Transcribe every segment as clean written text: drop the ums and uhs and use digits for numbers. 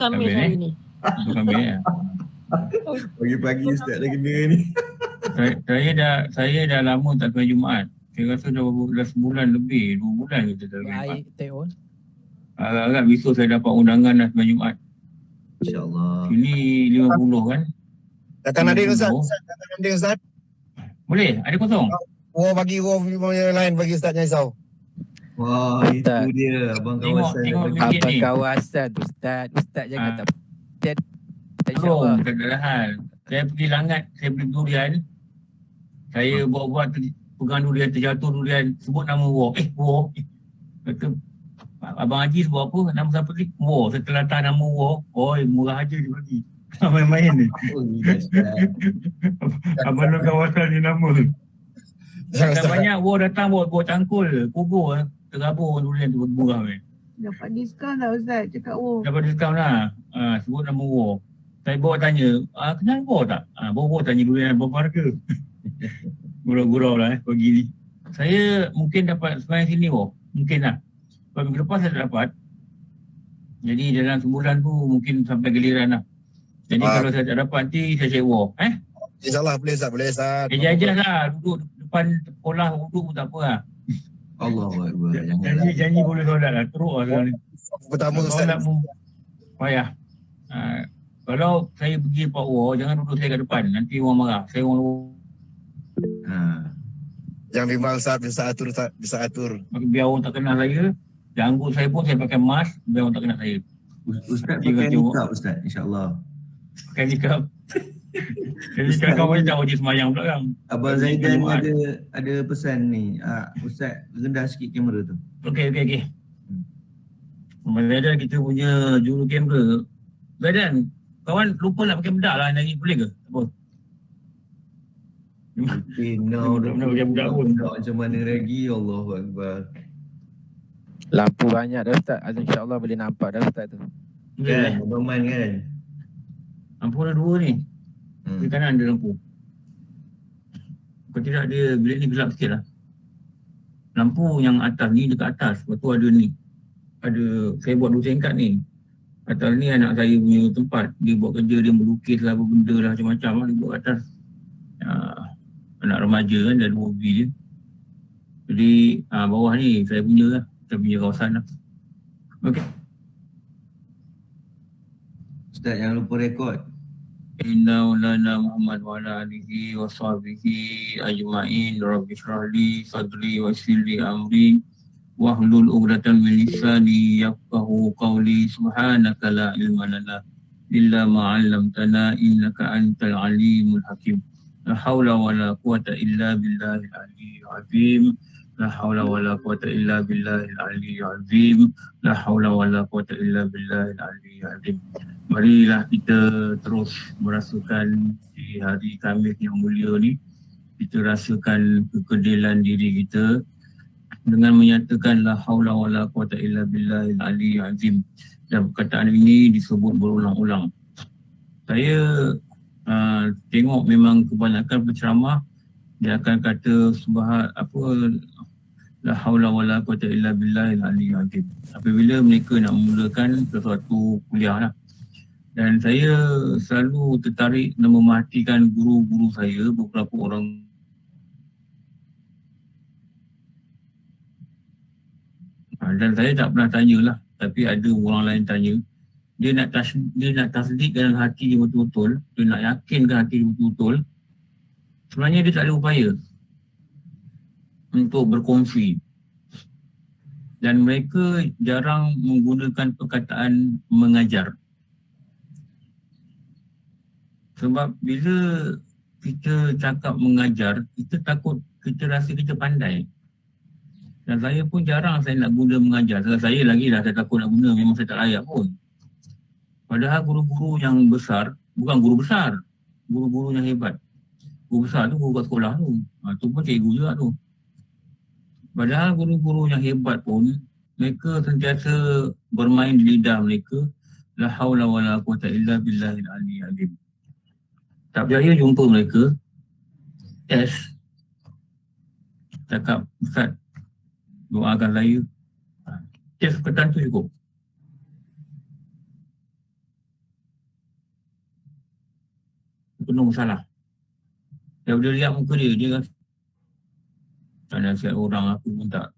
Khamis hari ni. Untuk Khamis ya. Pagi-pagi Ustaz dah kena ni. Saya dah lama tak ke Jumaat. Saya rasa dah sebulan lebih, 2 bulan kita tak ke Jumaat. Baik, Teon. Agak-agak besok saya dapat undangan dah ke Jumaat. InsyaAllah. Sini 50 kan. Datang Nadine Ustaz. Datang Nadine Ustaz. Boleh? Ada kosong? Bagi yang lain bagi Ustaznya Isau. Wah, itu dia abang kawasan. Abang kawasan tu Ustaz jangan tak. InsyaAllah. Tak ada hal. Saya pergi Langat, saya beli durian. Saya buat-buat pegang durian, terjatuh durian, sebut nama War. War. Kata, Abang Haji sebut apa? Nama siapa ni? War. Setelah tahu nama War, murah aja dia bagi. Main-main ni. Abang nak kawasan ni nama. Tak banyak War datang bawa cangkul, kubur. Terabur durian tu murah ni. Dapat diskaun tak Ustaz? Cakap Dapat diskaun lah. Sebut nama War. Saya bawa tanya, kenal War tak? Bawa tanya durian berapa harga. Gurau-gurau lah pagi ni. Saya mungkin dapat semayang sini mungkin lah. Minggu lepas saya tak dapat. Jadi dalam sebulan tu mungkin sampai giliran lah. Jadi kalau saya tak dapat nanti saya cek InsyaAllah boleh Ustaz. Jajah lah duduk depan sekolah duduk pun tak apa lah. Allahuakbar. Janji boleh solat lah. Teruk lah sekarang ni. Pertama Ustaz. Solat pun payah. Kalau saya pergi Pak War, jangan duduk saya kat depan. Nanti orang marah. Saya orang luar. Yang bimbang Ustaz, bisa atur. Biar orang tak kenal saya. Janggut saya pun saya pakai mask. Biar orang tak kenal saya. Ustaz pakai nikah Ustaz, insyaAllah. Pakai nikah. Jadi kau macam wajib semayang pula kan. Abang Zaidan ada pesan ni. Ustaz rendah sikit kamera tu. Okey. Abang Zaidan kita punya juru kamera. Zaidan, kawan lupa nak pakai bedak lah nyanyi, boleh ke? Apa? Macam mana lagi? Allahuakbar. Lampu banyak dah Ustaz. InsyaAllah boleh nampak dah Ustaz tu. Kan, Abang Man kan? Lampu ada 2 ni. Di kanan ada lampu. Kalau tidak dia bilik ni gelap sikit lah. Lampu yang atas ni dekat atas. Lepas tu ada ni. Saya buat 2 tingkat ni. Atas ni anak saya punya tempat. Dia buat kerja, dia melukis lah, apa benda lah macam-macam lah. Dia buat atas. Anak remaja kan, dah 2 hobi je. Jadi bawah ni saya punya lah. Saya punya kawasan lah. Okey. Ustaz jangan lupa rekod. Inna ulana Muhammad wa ala alihi wa sahbihi ajma'in. Rabbi syrahli sadri wa yassirli amri wahlul 'uqdatam min lisani yafqahu qawli. Subhanaka la ilma lana illa ma 'allamtana innaka antal alimul hakim. La haula wa la quwata illa billahil aliyyil azim. La haula wa la quwata illa billahil aliyyil azim. La haula wa la quwata illa billahil aliyyil azim. Marilah kita terus merasakan di hari Khamis yang mulia ni, kita rasakan kekedilan diri kita dengan menyatakan la haula wa la quwata illa billahil aliyyil azim. Dan perkataan ini disebut berulang-ulang. Saya tengok memang kebanyakan penceramah dia akan kata la haula wa la quwata illa billahil aliyyil azim apabila mereka nak memulakan sesuatu kuliah lah. Dan saya selalu tertarik dan memerhatikan guru-guru saya, beberapa orang dan saya tak pernah tanyalah, tapi ada orang lain tanya. Dia nak tasdik dalam hati dia betul-betul, dia nak yakinkan hati dia betul-betul. Sebenarnya dia tak ada upaya untuk berkongsi. Dan mereka jarang menggunakan perkataan mengajar. Sebab bila kita cakap mengajar, kita takut, kita rasa kita pandai. Dan saya pun jarang saya nak guna mengajar. Saya lagi lah, saya takut nak guna, memang saya tak layak pun. Padahal guru-guru yang besar, bukan guru besar, guru-guru yang hebat. Guru besar tu guru kat sekolah tu. Tu pun cikgu juga tu. Padahal guru-guru yang hebat pun, mereka sentiasa bermain di lidah mereka. La haula wa la quwata illa billahil aliyyil azim. Tak berjaya jumpa mereka. Cakap, Ustaz, doakan saya. Perkataan tu cukup. penuh masalah. Daripada lihat muka dia rasa tak nasihat orang aku pun tak.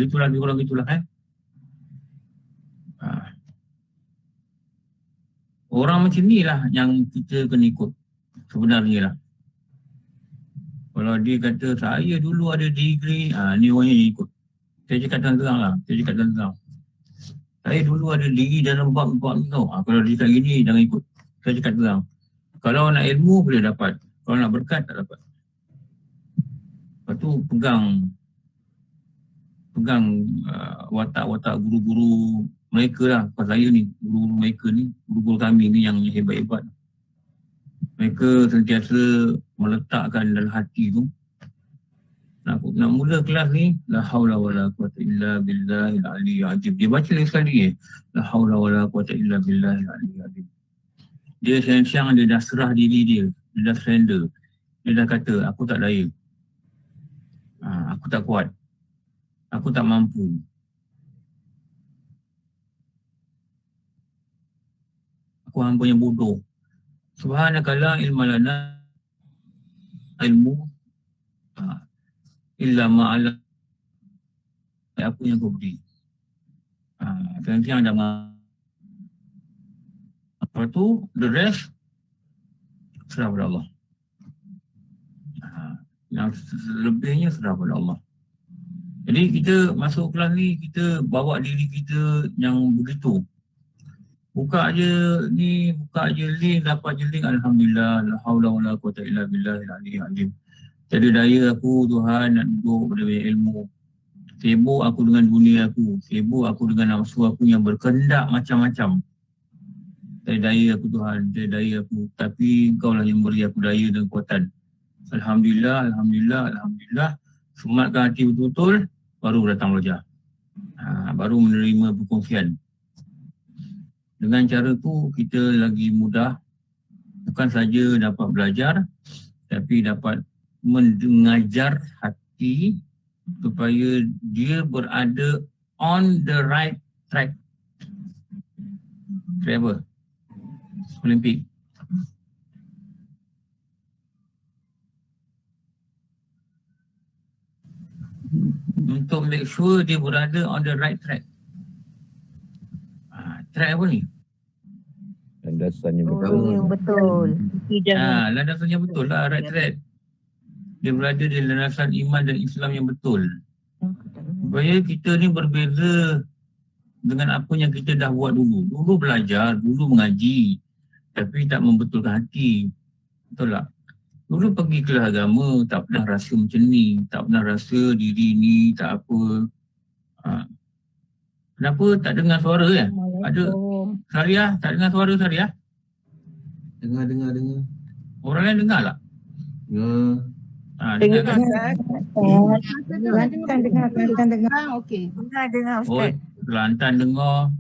Itulah dia orang itulah Orang macam ni lah yang kita kena ikut sebenarnya lah. Kalau dia kata saya dulu ada degree, ni orang yang ikut. Saya cakap terang lah. Saya dulu ada degree dalam bab ni tau. Kalau dia cakap gini, jangan ikut. Saya cakap terang. Kalau nak ilmu boleh dapat. Kalau nak berkat tak dapat. Lepas tu pegang watak-watak guru-guru mereka lah. Pas saya ni, guru-guru mereka ni, guru-guru kami ni yang hebat-hebat. Mereka sentiasa meletakkan dalam hati tu. Nak mula kelas ni, la haula wala quwata illa billahil aliyyil azim. Dia baca lagi sekali la haula wala quwata illa billahil aliyyil azim. Dia siang-siang dia dah serah diri dia. Dia dah surrender. Dia dah kata, aku tak daya. Aku tak kuat. Aku tak mampu. Aku hamba yang bodoh. Subhanakala ilma lana ilmu illa ma'ala apa yang kau beri. Siang-siang dah lepas tu, the rest serah pada Allah. Yang lebihnya serah pada Allah. Jadi kita masuk kelas ni, kita bawa diri kita yang begitu. Buka je link, dapat je link, alhamdulillah, la haula wala quwata illa billahil aliyyil azim. Tiada daya aku Tuhan nak duduk pada banyak ilmu. Sibuk aku dengan dunia aku, sibuk aku dengan nafsu aku yang berkendak macam-macam. Tiada daya aku Tuhan, tiada daya aku, tapi Engkau lah yang beri aku daya dan kekuatan. Alhamdulillah, sematkan hati betul-betul, baru datang belajar. Baru menerima perkongsian. Dengan cara tu kita lagi mudah, bukan saja dapat belajar, tapi dapat mengajar hati supaya dia berada on the right track. Travel Olimpik. Untuk make sure dia berada on the right track. Track apa ni? Landasan yang yang betul. Landasan yang betul lah, right track. Dia berada di landasan iman dan Islam yang betul. Supaya kita ni berbeza dengan apa yang kita dah buat dulu. Dulu belajar, dulu mengaji, tapi tak membetulkan hati. Betul tak? Dulu pergi kelas agama, tak pernah rasa macam ni, tak pernah rasa diri ni tak apa. Kenapa tak dengar suara kan? Ada Sariah, tak dengar suara Sariah? Dengar. Orang lain dengar tak? Dengar. Dengar. Okey. Dengar Ustaz. Kelantan dengar.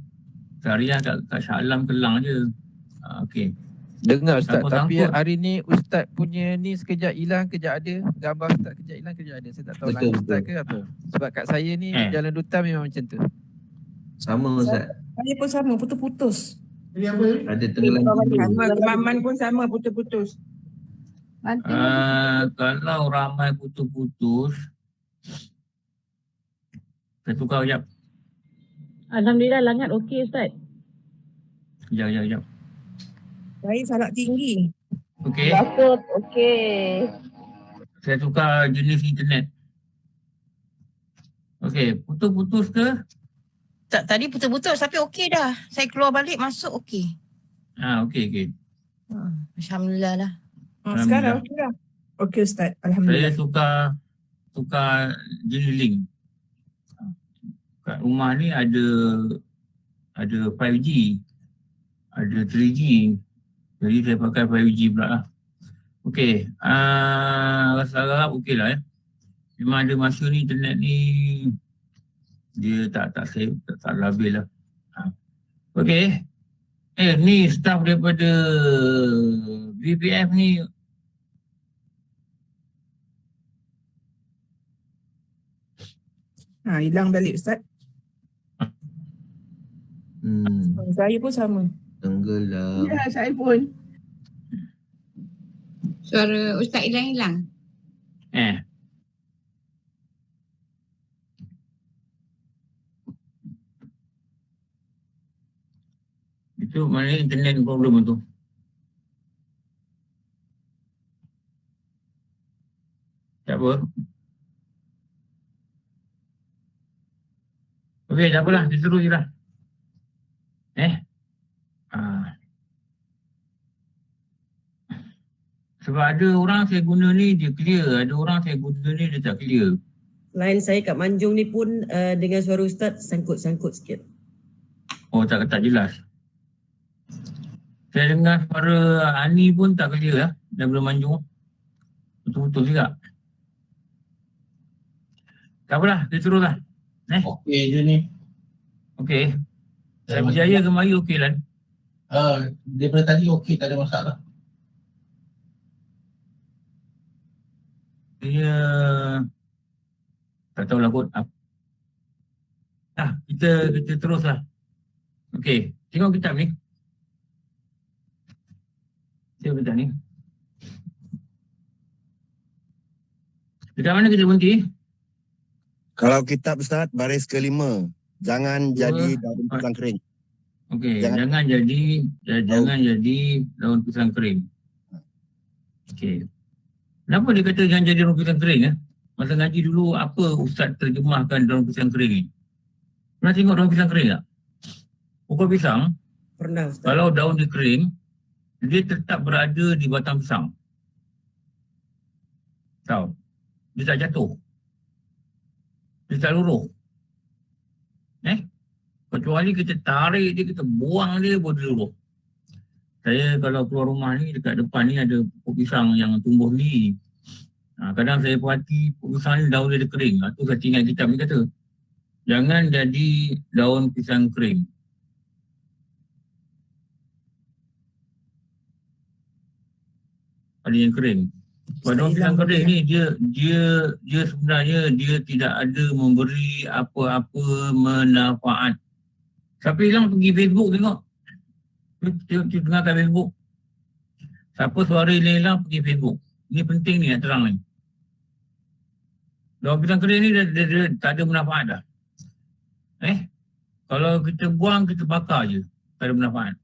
Sariah kat Shah Alam Kelang je. Okey. dengar Ustaz, Apa tapi sangkut? hari ni Ustaz punya ni sekejap hilang, kejap ada. Gambar Ustaz kejap hilang, kejap ada. Saya tak tahu Betul, langit Ustaz betul. ke apa. Sebab kat saya ni jalan dutan memang macam tu. Sama Ustaz. Saya pun sama, putus-putus. Ada tenggelam tidur. Maman pun sama, putus-putus. Kalau ramai putus-putus, saya tukar sekejap. Alhamdulillah langat okey Ustaz. Sekejap. Saya sangat tinggi. Okey, Takut. Okey. saya tukar jenis internet. Okey, putus-putus ke? Tak, tadi putus-putus tapi okey dah. Saya keluar balik masuk okey. Okey. Alhamdulillah lah. Sekarang okey dah. Okey Ustaz, Saya alhamdulillah. tukar jenis link. Kat rumah ni ada 5G, ada 3G. Jadi saya pakai 5G pula lah. Okey, rasa harap okey lah Memang ada masa ni internet ni dia tak save, tak labil lah. Okey. Ni staff daripada BPF ni. Hilang balik Ustaz. Hmm, Saya pun sama. tenggelam. Ya, saya pun. Suara Ustaz hilang-hilang. Itu maknanya internet problem tu. Tak apa. Okey, tak apalah. Kita terus je lah. Sebab ada orang saya guna ni dia clear. Ada orang saya guna ni dia tak clear. Line saya kat Manjung ni pun dengan suara Ustaz sangkut-sangkut sikit. Oh, tak jelas. Saya dengar suara Ani pun tak clear lah. Daripada Manjung. Betul-betul juga. Tak apalah, kita terus lah. Okey je ni. Okey. Saya berjaya ke mari okey lah. Daripada tadi okey, tak ada masalah. Dia tak tahulah kot. Kita terus lah. Okey, tengok kitab ni. Tengok kitab ni. Dekat mana kita berhenti? Kalau kitab Ustaz, baris ke-5. Jangan jadi daun pisang kering. Okey, jangan jadi daun pisang kering. Okey. Kenapa dia kata jangan jadi daun pisang kering? Masa ngaji dulu, apa Ustaz terjemahkan daun pisang kering ni? Pernah tengok daun pisang kering tak? Pokok pisang, Pernah Ustaz. kalau daun dia kering, dia tetap berada di batang pisang. Tahu? Dia tak jatuh. Dia tak luruh. Kecuali kita tarik dia, kita buang dia, boleh luruh. Saya kalau keluar rumah ni, dekat depan ni ada pokok pisang yang tumbuh ni. Kadang saya perhati pokok pisang ni daun dia kering. Tu saya ingat kitab ni kata, jangan jadi daun pisang kering. Ada yang kering. Sebab daun pisang kering ni dia sebenarnya dia tidak ada memberi apa-apa manfaat. Siapa hilang pergi Facebook tengok. Tengah kat Facebook. Siapa suara hilang pergi Facebook. Ini penting ni nak terang ni. Daun pisang kering ni dia tak ada manfaat dah. Kalau kita buang, kita bakar je. Tak ada manfaat.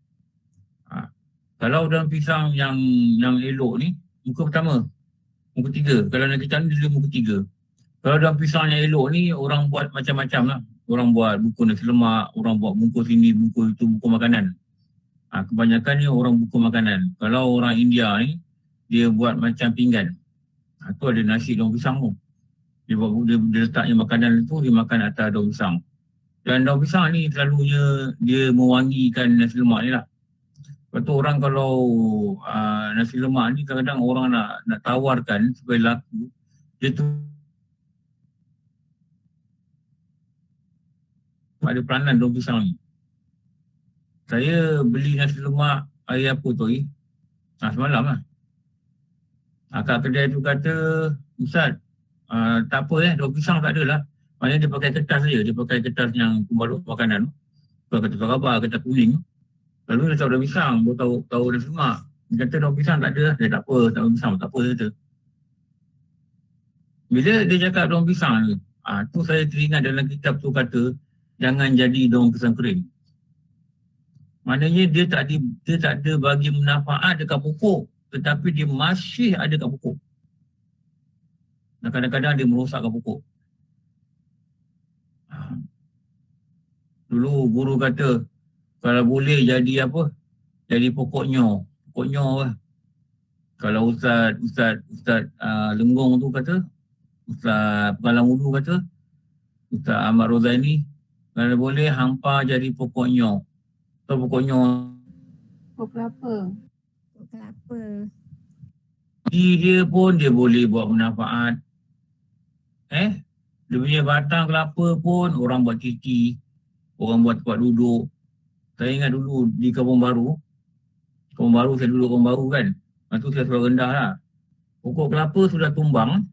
Kalau daun pisang yang elok ni, muka pertama. Muka 3. Kalau nak kita ni dia muka 3. Kalau daun pisang yang elok ni, orang buat macam-macam lah. Orang buat bungkus nasi lemak, orang buat bungkus ini, bungkus itu, bungkus makanan. Kebanyakannya orang bungkus makanan. Kalau orang India ni, dia buat macam pinggan. Tu ada nasi daun pisang tu. Dia letaknya makanan tu, dia makan atas daun pisang. Dan daun pisang ni selalunya dia mewangikan nasi lemak ni lah. Lepas tu orang kalau nasi lemak ni kadang-kadang orang nak tawarkan supaya laku, dia tu ada peranan daun pisang ni. Saya beli nasi lemak hari apa tu hari? Semalam lah. Kat kedai tu kata, Ustaz, tak apa daun pisang tak ada lah. Maknanya dia pakai kertas saja. Dia pakai kertas yang pembalut makanan. Kalau kata khabar, kertas kuning. Lalu dia tahu daun pisang, baru tahu nasi lemak. Dia kata daun pisang tak ada. Dia tak apa, daun pisang tak apa dia kata. Bila dia cakap daun pisang ni, tu saya teringat dalam kitab tu kata, jangan jadi daun pisang kering. Maknanya dia tak ada bagi manfaat dekat pokok, tetapi dia masih ada kat pokok. Dan kadang-kadang dia merosakkan pokok. Dulu guru kata, kalau boleh jadi apa? Jadi pokok nyor. Pokok nyor lah. Kalau Ustaz Lenggong tu kata, Ustaz Pengalang Ulu kata, Ustaz Ahmad Rozaini, kalau boleh hampa jadi pokok nyor. Atau pokok nyor. Pokok kelapa. Pokok kelapa. Dia pun dia boleh buat manfaat. Dia punya batang kelapa pun orang buat tiki. Orang buat tempat duduk. Saya ingat dulu di Kampung Baru. Kampung Baru, saya duduk Kampung Baru kan. Lepas tu saya sekolah rendah lah. Pokok kelapa sudah tumbang.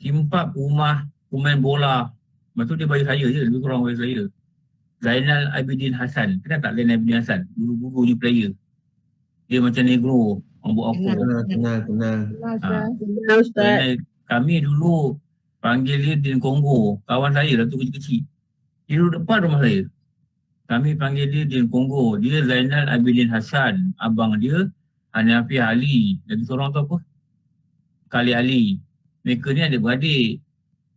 Simpat rumah pemain bola. Lepas tu dia bagi saya je, lebih kurang bagi saya. Zainal Abidin Hassan. Kenapa tak Zainal Abidin Hassan? Dulu-dulu ni player. Dia macam negro. Orang buat apa. Kenal. Ustaz. Kami dulu panggil dia Din Kongo. Kawan saya lah tu kecil-kecil. Dia duduk depan rumah saya. Kami panggil dia Din Kongo. Dia Zainal Abidin Hassan. Abang dia Hanafi Ali. Jadi seorang tu apa? Kali Ali. Mereka ni ada beradik.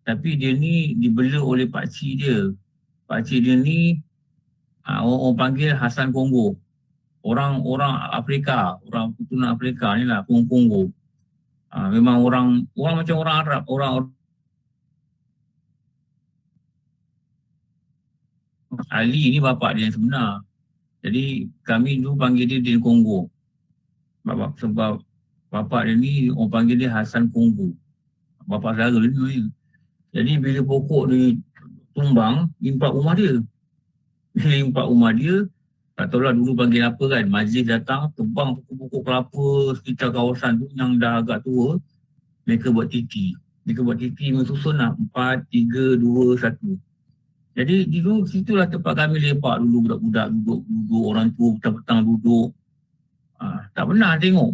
Tapi dia ni dibela oleh pakcik dia. Pakcik dia ni orang panggil Hassan Kongo. Orang Afrika, orang keturunan Afrika ni lah, Kongo. Memang orang macam orang Arab, orang Ali ni bapak dia yang sebenar. Jadi kami dulu panggil dia Din Kongo. Sebab bapak dia ni orang panggil dia Hassan Kongo. Bapak saudara dia ni. Jadi bila pokok ni tumbang, impak rumah dia. Bila impak rumah dia, tak tahulah dulu panggil apa kan, majlis datang, tebang pokok-pokok kelapa sekitar kawasan tu yang dah agak tua, mereka buat titi. Mereka buat titi mensusun lah, 4, 3, 2, 1. Jadi dulu situlah tempat kami lepak dulu, budak-budak duduk, orang tua petang-petang duduk. Tak pernah tengok.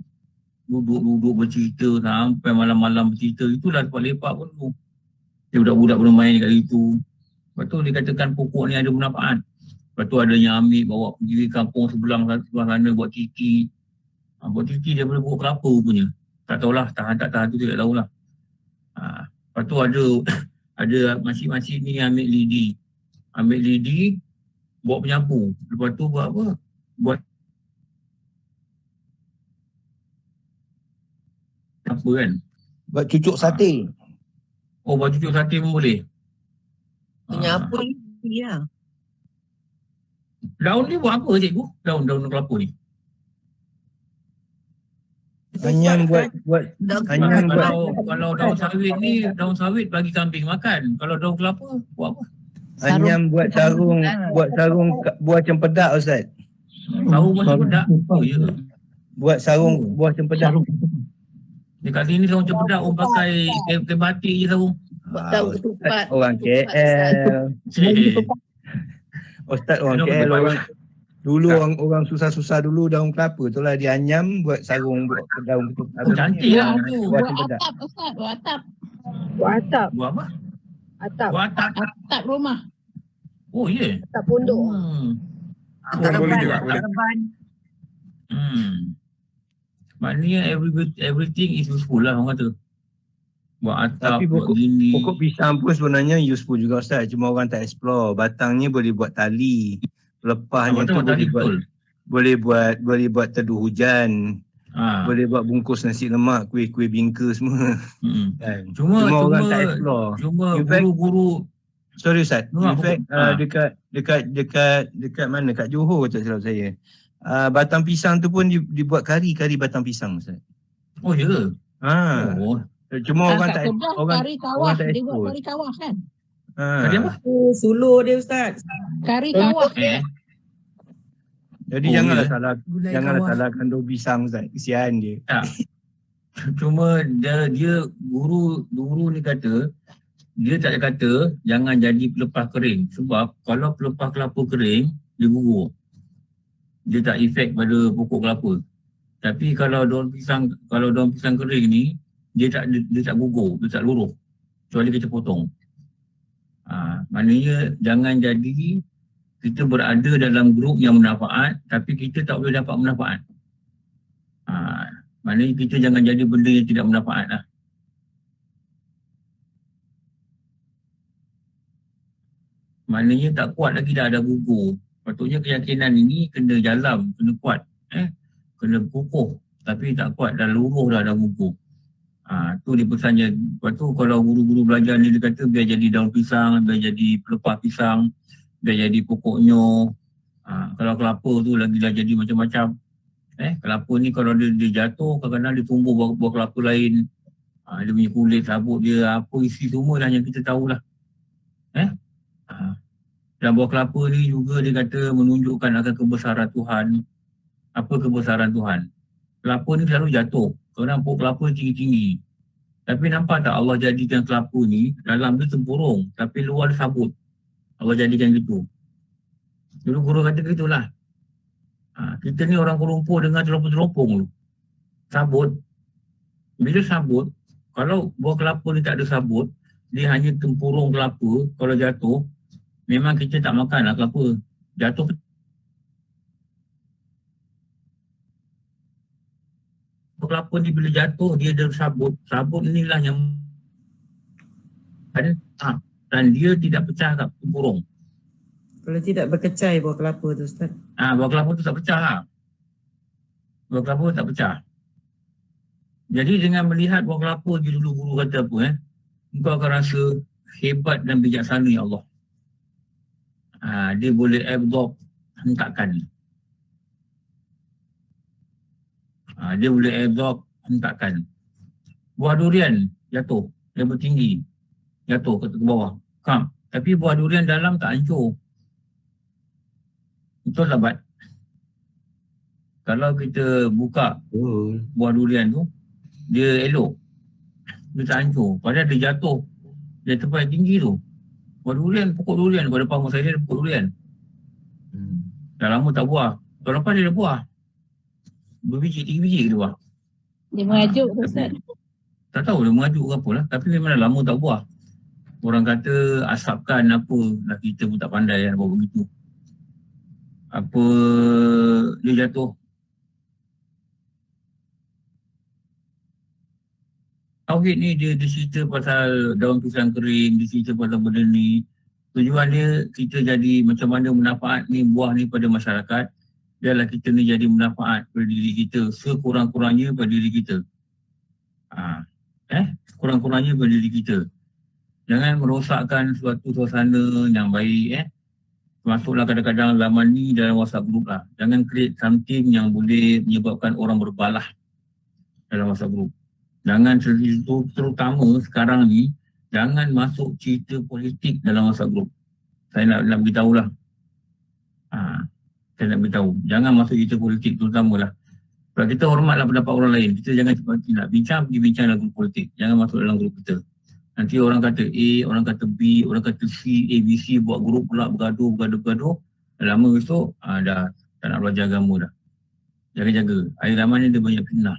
Duduk bercerita sampai malam-malam bercerita, itulah tempat lepak pun dulu. Budak-budak bermain kat situ. Lepas tu dikatakan pokok ni ada manfaat. Lepas tu ada yang ambil bawa pergi kampung sebelah sana buat titi. Buat titi daripada pokok kelapa rupanya. Tak tahulah, tahan tak tahan tu tidak tahulah. Lepas tu ada makcik-makcik ni ambil lidi. Ambil lidi, buat penyapu. Lepas tu buat apa? Buat apa kan? Buat cucuk sate. Oh, buat cucuk sate pun boleh. Penyapu ni lah. Daun ni buat apa cikgu? Daun kelapa ni. Anyam buat anyam buat Kalau daun sawit ni, daun sawit bagi kambing makan. Kalau daun kelapa buat apa? anyam buat sarung buah cempedak Ustaz. Sarung macam pedak. Oh ya. Buat sarung buah cempedak. Dekat sini sarung cempedak orang pakai kain batik je sarung. Daun ketupat. Orang KL. Ustaz orang KL orang dulu orang susah-susah dulu daun kelapa tu lah dia anyam buat sarung buat daun ketupat. Cantik lah tu. Buat Buat cempedak. atap Ustaz, buat atap. Buat atap. Buat apa? Atap. Buat atap. Atap rumah. Oh ya. Atap pondok. Boleh juga. Maknanya everything is useful lah orang kata. Buat atap, Tapi buat gini. Pokok pisang pun sebenarnya useful juga Ustaz. Cuma orang tak explore. Batangnya boleh buat tali. Pelepahnya tu boleh buat teduh hujan. Boleh buat bungkus nasi lemak, kuih-kuih bingka semua. Kan? Cuma orang tak explore. Cuma In fact, guru-guru sorry Ustaz. In fact pokok. dekat mana? Kat Johor tak silap saya. Batang pisang tu pun dibuat kari batang pisang Ustaz. Oh ya ke? Oh. Cuma orang tak Kari kawah. tak Dia buat expose. kari kawah kan? Tadi apa? Suluh dia Ustaz. Kari kawah. Jadi Oh, janganlah ya. salahkan daun pisang Ustaz. Kesian dia. Tak. Cuma dia guru ni kata, dia tak kata jangan jadi pelepah kering. Sebab kalau pelepah kelapa kering, dia gugur. Dia tak efek pada pokok kelapa. Tapi kalau daun pisang kering ni, dia tak gugur, dia tak luruh. Kecuali kita potong. Maknanya jangan jadi kita berada dalam grup yang bermanfaat tapi kita tak boleh dapat manfaat. Maknanya kita jangan jadi benda yang tidak bermanfaat lah. Maknanya tak kuat lagi dah ada gugur. Patutnya keyakinan ini kena jalan, kena kuat. Kena kukuh. Tapi tak kuat, dah luruh dah gugur. Tu dia pesannya. Lepas tu kalau guru-guru belajar ni dia kata biar jadi daun pisang, biar jadi pelepah pisang, biar jadi pokoknya. Kalau kelapa tu lagi dah jadi macam-macam. Kelapa ni kalau dia jatuh, kadang-kadang dia tumbuh buah kelapa lain. Dia punya kulit, sabut dia, apa isi semua dah yang kita tahulah. Dan buah kelapa ni juga dia kata menunjukkan akan kebesaran Tuhan. Apa kebesaran Tuhan? Kelapa ni selalu jatuh. Kadang pokok kelapa tinggi-tinggi. Tapi nampak tak Allah jadikan kelapa ni, dalam dia tempurung. Tapi luar dia sabut. Allah jadikan gitu. Dulu guru kata gitulah. Kita ni orang Kuala Lumpur dengar teropong-teropong dulu. sabut. Bila sabut, kalau buah kelapa ni tak ada sabut, dia hanya tempurung kelapa, kalau jatuh, memang kita tak makan lah kelapa. Jatuh kelapa ni bila jatuh, dia ada sabut. Sabut inilah yang ada dan dia tidak pecah kat tempurung. Kalau tidak berkecai buah kelapa tu Ustaz. Buah kelapa tu tak pecah lah. Buah kelapa tak pecah. Jadi dengan melihat buah kelapa je dulu guru kata apa engkau akan rasa hebat dan bijaksana ya Allah. Dia boleh absorb hentakan. Dia boleh absorb hentakan. Buah durian jatuh, dia bertinggi. Jatuh ke bawah. Tapi buah durian dalam tak hancur. Itu lambat. Kalau kita buka buah durian tu, dia elok. Dia tak hancur. Padahal dia jatuh. Dia tempat yang tinggi tu. Buah durian, pokok durian. Pada paham saya ada pokok durian. Dah lama tak buah. Tahun lepas dia dah buah. 2 biji, 3 biji ke dia buah. Dia mengajuk tu Ustaz. Tak tahu dia mengajuk ke apa lah. Tapi memang dah lama tak buah. Orang kata asapkan apa. Lah kita pun tak pandai kan buat begitu. Apa dia jatuh. Tauhid ni dia cerita pasal daun pisang kering, dia cerita pasal benda ni. Tujuan dia kita jadi macam mana manfaat ni buah ni pada masyarakat. Biarlah kita ni jadi manfaat pada diri kita sekurang-kurangnya pada diri kita. Sekurang-kurangnya pada diri kita. Jangan merosakkan suatu suasana yang baik. Masuklah kadang-kadang zaman ni dalam WhatsApp group lah. Jangan create something yang boleh menyebabkan orang berbalah dalam WhatsApp group. Jangan terutama sekarang ni, jangan masuk cerita politik dalam WhatsApp group. Saya nak beritahu lah. Saya nak beritahu. Jangan masuk cerita politik terutamalah. Sebab kita hormatlah pendapat orang lain. Kita jangan seperti nak bincang, pergi bincang dalam grup politik. Jangan masuk dalam grup kita. Nanti orang kata A, orang kata B, orang kata C, A, B, C, buat grup pula bergaduh. Lama besok, dah tak nak belajar agama dah. Jaga-jaga. Air zaman ni dia banyak fitnah.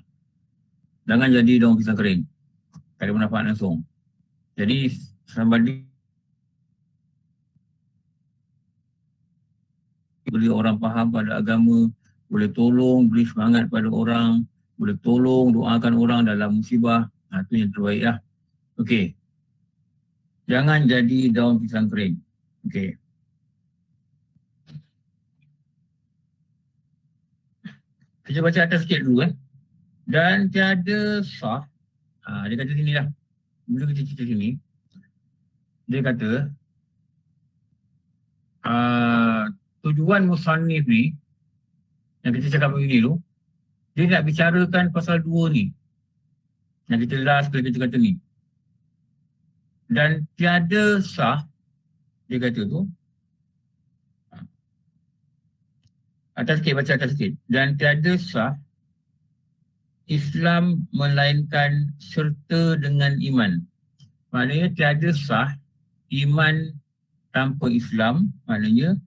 Jangan jadi daun pisang kering. Tak ada manfaat langsung. Jadi, somebody boleh orang faham pada agama, boleh tolong, beri semangat pada orang, boleh tolong, doakan orang dalam musibah. Itu yang terbaik lah. Okey. Jangan jadi daun pisang kering. Okey. Kita baca atas sikit dulu Dan tiada sah. Dia kata sini lah. Bila kita cerita sini. Dia kata. Tujuan musannif ni. Yang kita cakap begini tu. Dia nak bicarakan pasal 2 ni. Yang kita last kali kita kata ni. Dan tiada sah. Dia kata tu. Atas sikit, baca atas sikit. Dan tiada sah. Islam melainkan serta dengan iman. Maknanya tiada sah iman tanpa Islam, maknanya,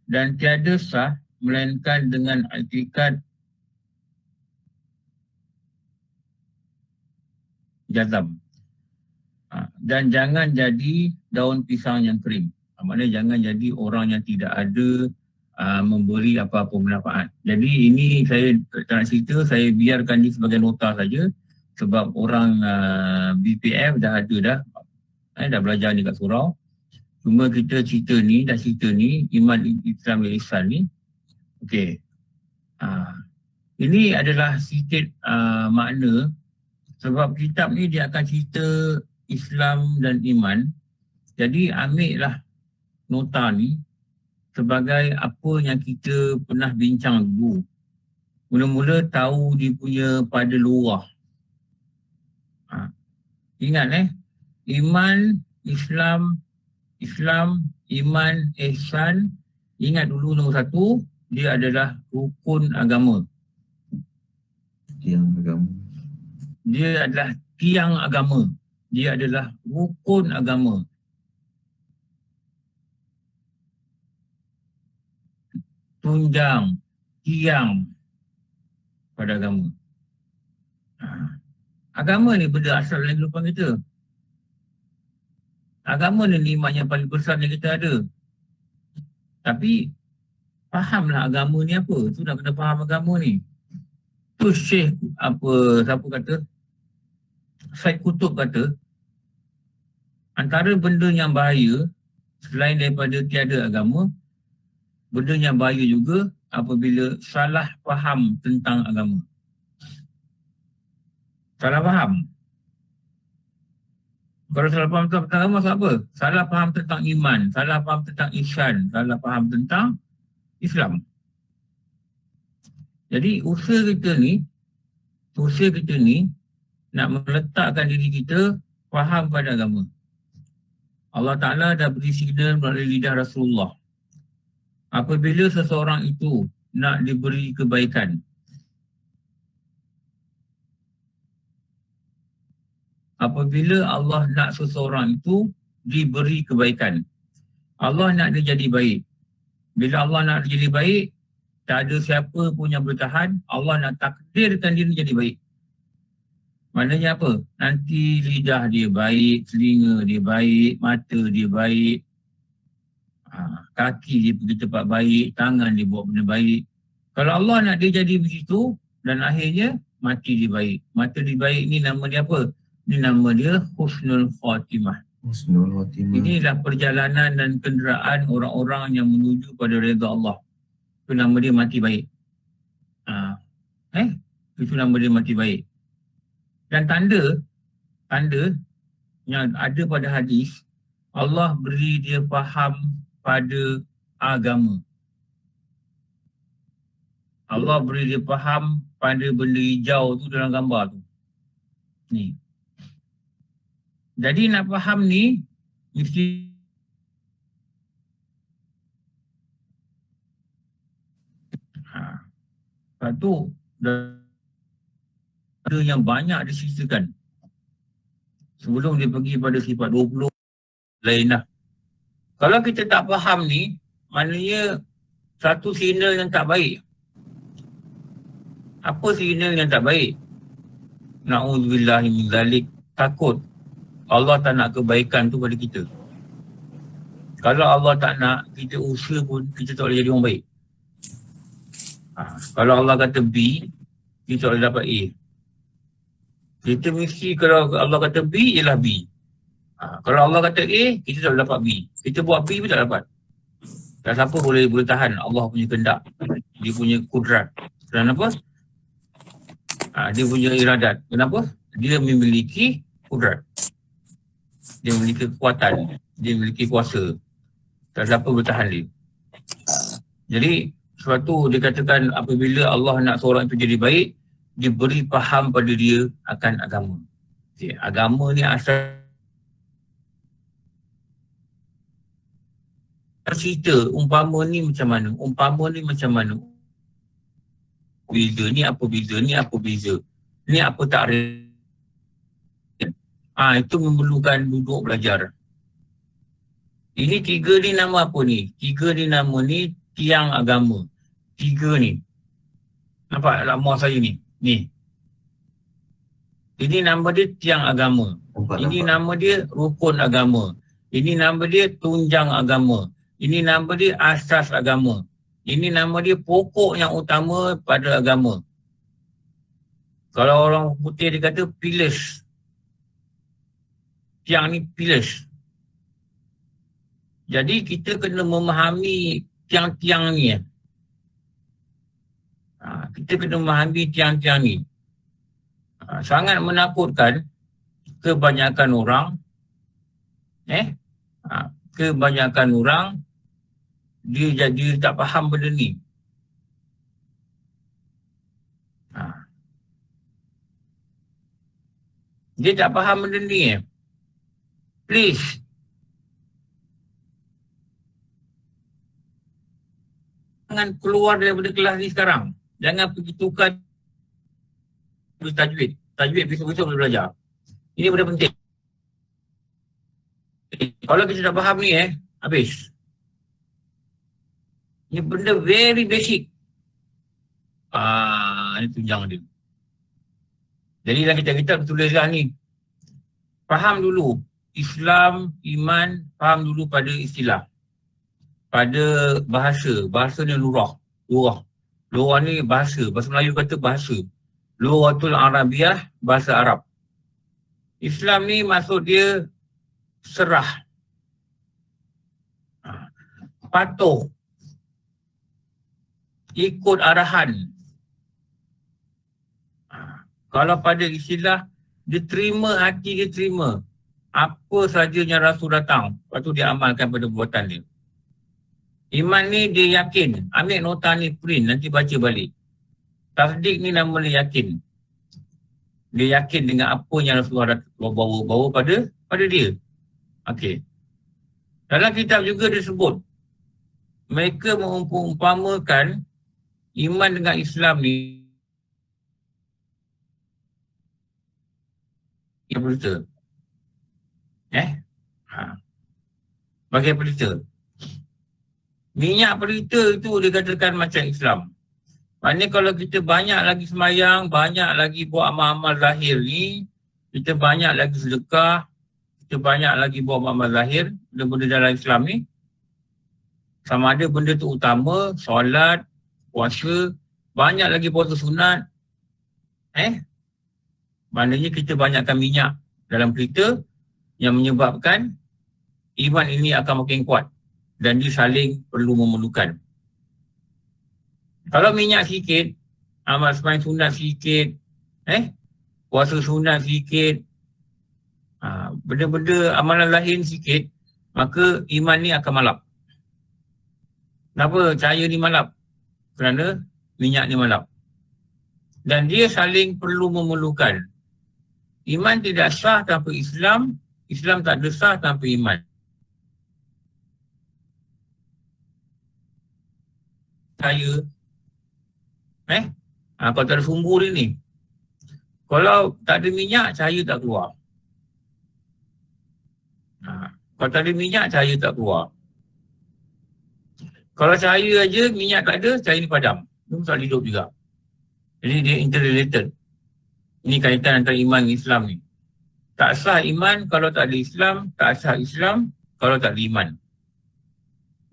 dan tiada sah melainkan dengan i'tikad jazam. Dan jangan jadi daun pisang yang kering. Maknanya jangan jadi orang yang tidak ada memberi apa-apa manfaat. Jadi ini saya tak nak cerita, saya biarkan ni sebagai nota saja sebab orang BPF dah ada dah belajar ni kat surau. Cuma kita cerita ni iman Islam dan Ihsan ni. Okey. Ini adalah sedikit makna sebab kitab ni dia akan cerita Islam dan iman. Jadi ambillah nota ni sebagai apa yang kita pernah bincang dulu. Mula-mula tahu dia punya pada luar. Ingat iman, Islam, iman, ihsan. Ingat dulu nombor 1, dia adalah rukun agama. Tiang agama. Dia adalah tiang agama. Dia adalah rukun agama. Tunjang, tiang pada agama. Agama ni benda asal dalam kehidupan kita. Agama ni nikmat yang paling besar yang kita ada. Tapi fahamlah agama ni apa. Tu nak kena faham agama ni. Tu Syekh siapa kata? Syed Qutb kata, antara benda yang bahaya selain daripada tiada agama, benda yang bahaya juga apabila salah faham tentang agama. Salah faham. Kalau salah faham tentang agama, maksud apa? Salah faham tentang iman, salah faham tentang ihsan, salah faham tentang Islam. Jadi usaha kita ni nak meletakkan diri kita faham pada agama. Allah Ta'ala dah beri signal melalui lidah Rasulullah. Apabila seseorang itu nak diberi kebaikan, apabila Allah nak seseorang itu diberi kebaikan, Allah nak dia jadi baik. Bila Allah nak dia jadi baik, tak ada siapa pun yang boleh tahan. Allah nak takdirkan dia jadi baik. Maknanya apa? Nanti lidah dia baik, telinga dia baik, mata dia baik, kaki dia pergi tempat baik, tangan dia buat benda baik. Kalau Allah nak dia jadi begitu, dan akhirnya mati dia baik. Mata dia baik ni nama dia apa? Ini nama dia Husnul Khatimah. Husnul Khatimah. Inilah perjalanan dan kenderaan orang-orang yang menuju pada redha Allah. Itu nama dia mati baik. Itu nama dia mati baik. Dan tanda yang ada pada hadis, Allah beri dia faham pada agama. Allah beri dia faham pada benda hijau tu dalam gambar tu. Ni. Jadi nak faham ni, mesti satu ada yang banyak diceritakan. Sebelum dia pergi pada sifat 20, lain dah. Kalau kita tak faham ni, maknanya satu signal yang tak baik. Apa signal yang tak baik? Na'udzubillahi min zalik. Takut Allah tak nak kebaikan tu pada kita. Kalau Allah tak nak, kita usaha pun kita tak boleh jadi orang baik. Kalau Allah kata B, kita tak boleh dapat A. Kita mesti, kalau Allah kata B, ialah B. Kalau Allah kata A, kita tak boleh dapat B. Kita buat B pun tak dapat. Tak siapa boleh tahan Allah punya kehendak. Dia punya kudrat. Kenapa? Dia punya iradat. Kenapa? Dia memiliki kudrat. Dia memiliki kekuatan. Dia memiliki kuasa. Tak siapa boleh tahan dia. Jadi, suatu dikatakan apabila Allah nak seorang itu jadi baik, diberi faham pada dia akan agama. Okay. Agama ni asal cerita umpama ni macam mana, beza ni apa beza, ni apa beza, ni apa takrif. Itu memerlukan duduk belajar. Ini tiga ni nama apa ni? Tiga ni nama ni tiang agama. Tiga ni. Nampak lama saya ni? Ni. Ini nama dia tiang agama. Ini nama dia rukun agama. Ini nama dia tunjang agama. Ini nama dia asas agama. Ini nama dia pokok yang utama pada agama. Kalau orang putih dia kata pillars. Tiang ni pillars. Jadi kita kena memahami tiang-tiang ni. Kita kena memahami tiang-tiang ni. Sangat menakutkan kebanyakan orang kebanyakan orang dia jadi tak faham benda ni. Dia tak faham benda ni. Please. Jangan keluar daripada kelas ni sekarang. Jangan pergi tukar tajwid. Tajwid besok-besok boleh belajar. Ini benda penting. Kalau kita tak faham ni habis. Ini benda very basic. Ini tunjang dia. Jadi dalam kitab-kitab tulis lah ni. Faham dulu Islam, iman, faham dulu pada istilah. Pada bahasa. Bahasa ni lurah. Lurah ni bahasa. Bahasa Melayu kata bahasa. Lughatul Arabiah, bahasa Arab. Islam ni maksud dia serah. Patuh. Ikut arahan. Kalau pada istilah, dia terima, hati dia terima. Apa saja yang Rasul datang, lepas tu dia amalkan pada perbuatan dia. Iman ni dia yakin. Ambil nota ni, print, nanti baca balik. Tasdik ni nama dia yakin. Dia yakin dengan apa yang Rasulullah bawa pada dia. Okey. Dalam kitab juga disebut, mereka mengumpamakan iman dengan Islam ni yang berita. Bagi pelita. Minyak pelita itu dikatakan macam Islam. Maknanya kalau kita banyak lagi semayang, banyak lagi buat amal-amal zahir ni, kita banyak lagi sedekah, kita banyak lagi buat amal zahir, benda-benda dalam Islam ni, sama ada benda tu utama, solat, puasa, banyak lagi puasa sunat, maknanya kita banyakkan minyak dalam pelita yang menyebabkan iman ini akan makin kuat dan dia saling perlu memerlukan. Kalau minyak sikit, amal sembahyang sunat sikit, puasa sunat sikit, benda-benda amalan lain sikit, maka iman ni akan malap. Kenapa cahaya ni malap? Kerana minyak ni malap. Dan dia saling perlu memerlukan. Iman tidak sah tanpa Islam, Islam tak ada sah tanpa iman. Cahaya, kalau tak ada sumbu dia ni, kalau tak ada minyak, cahaya tak keluar. Kalau tak ada minyak, cahaya tak keluar. Kalau cahaya aja, minyak tak ada, cahaya ni padam. Itu tak hidup juga. Jadi dia interrelated. Ini kaitan antara iman dan Islam ni. Tak sah iman kalau tak ada Islam, tak sah Islam kalau tak ada iman.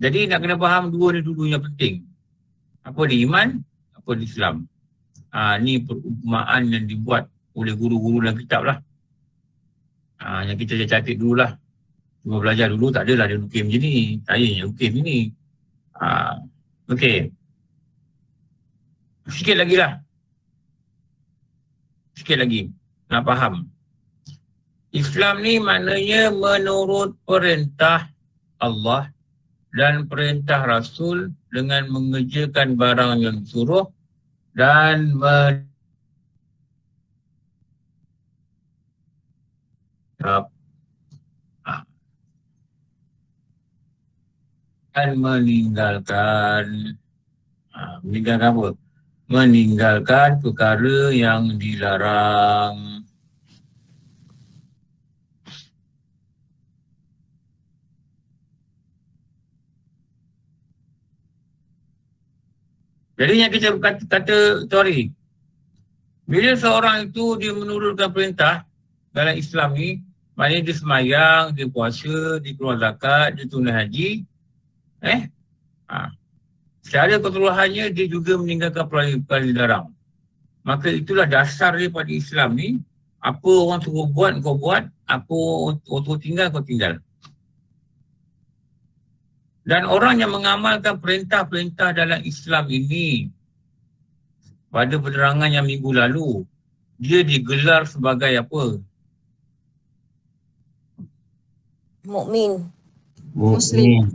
Jadi nak kena faham dua ni dulu yang penting. Apa dia iman, apa dia Islam. Ni perumpamaan yang dibuat oleh guru-guru dalam kitab lah. Yang kita catat dulu lah. Cuma belajar dulu tak adalah dia lukim macam ni. Saya yang lukim ni. Okey. Sikit lagi lah. Sikit lagi. Nak faham. Islam ni maknanya menurut perintah Allah dan perintah Rasul dengan mengerjakan barang yang disuruh dan meninggalkan apa? Meninggalkan perkara yang dilarang. Jadi yang kita kata sorry. Bila seorang itu dia menurutkan perintah dalam Islam ni, maknanya dia semayang, dia puasa, dia keluar zakat, dia tunai haji. Secara keseluruhannya dia juga meninggalkan perkara dilarang. Maka itulah dasar daripada Islam ni. Apa orang suruh buat, kau buat. Apa orang suruh tinggal, kau tinggal. Dan orang yang mengamalkan perintah-perintah dalam Islam ini, pada penerangan yang minggu lalu, dia digelar sebagai apa? Mukmin. Muslim.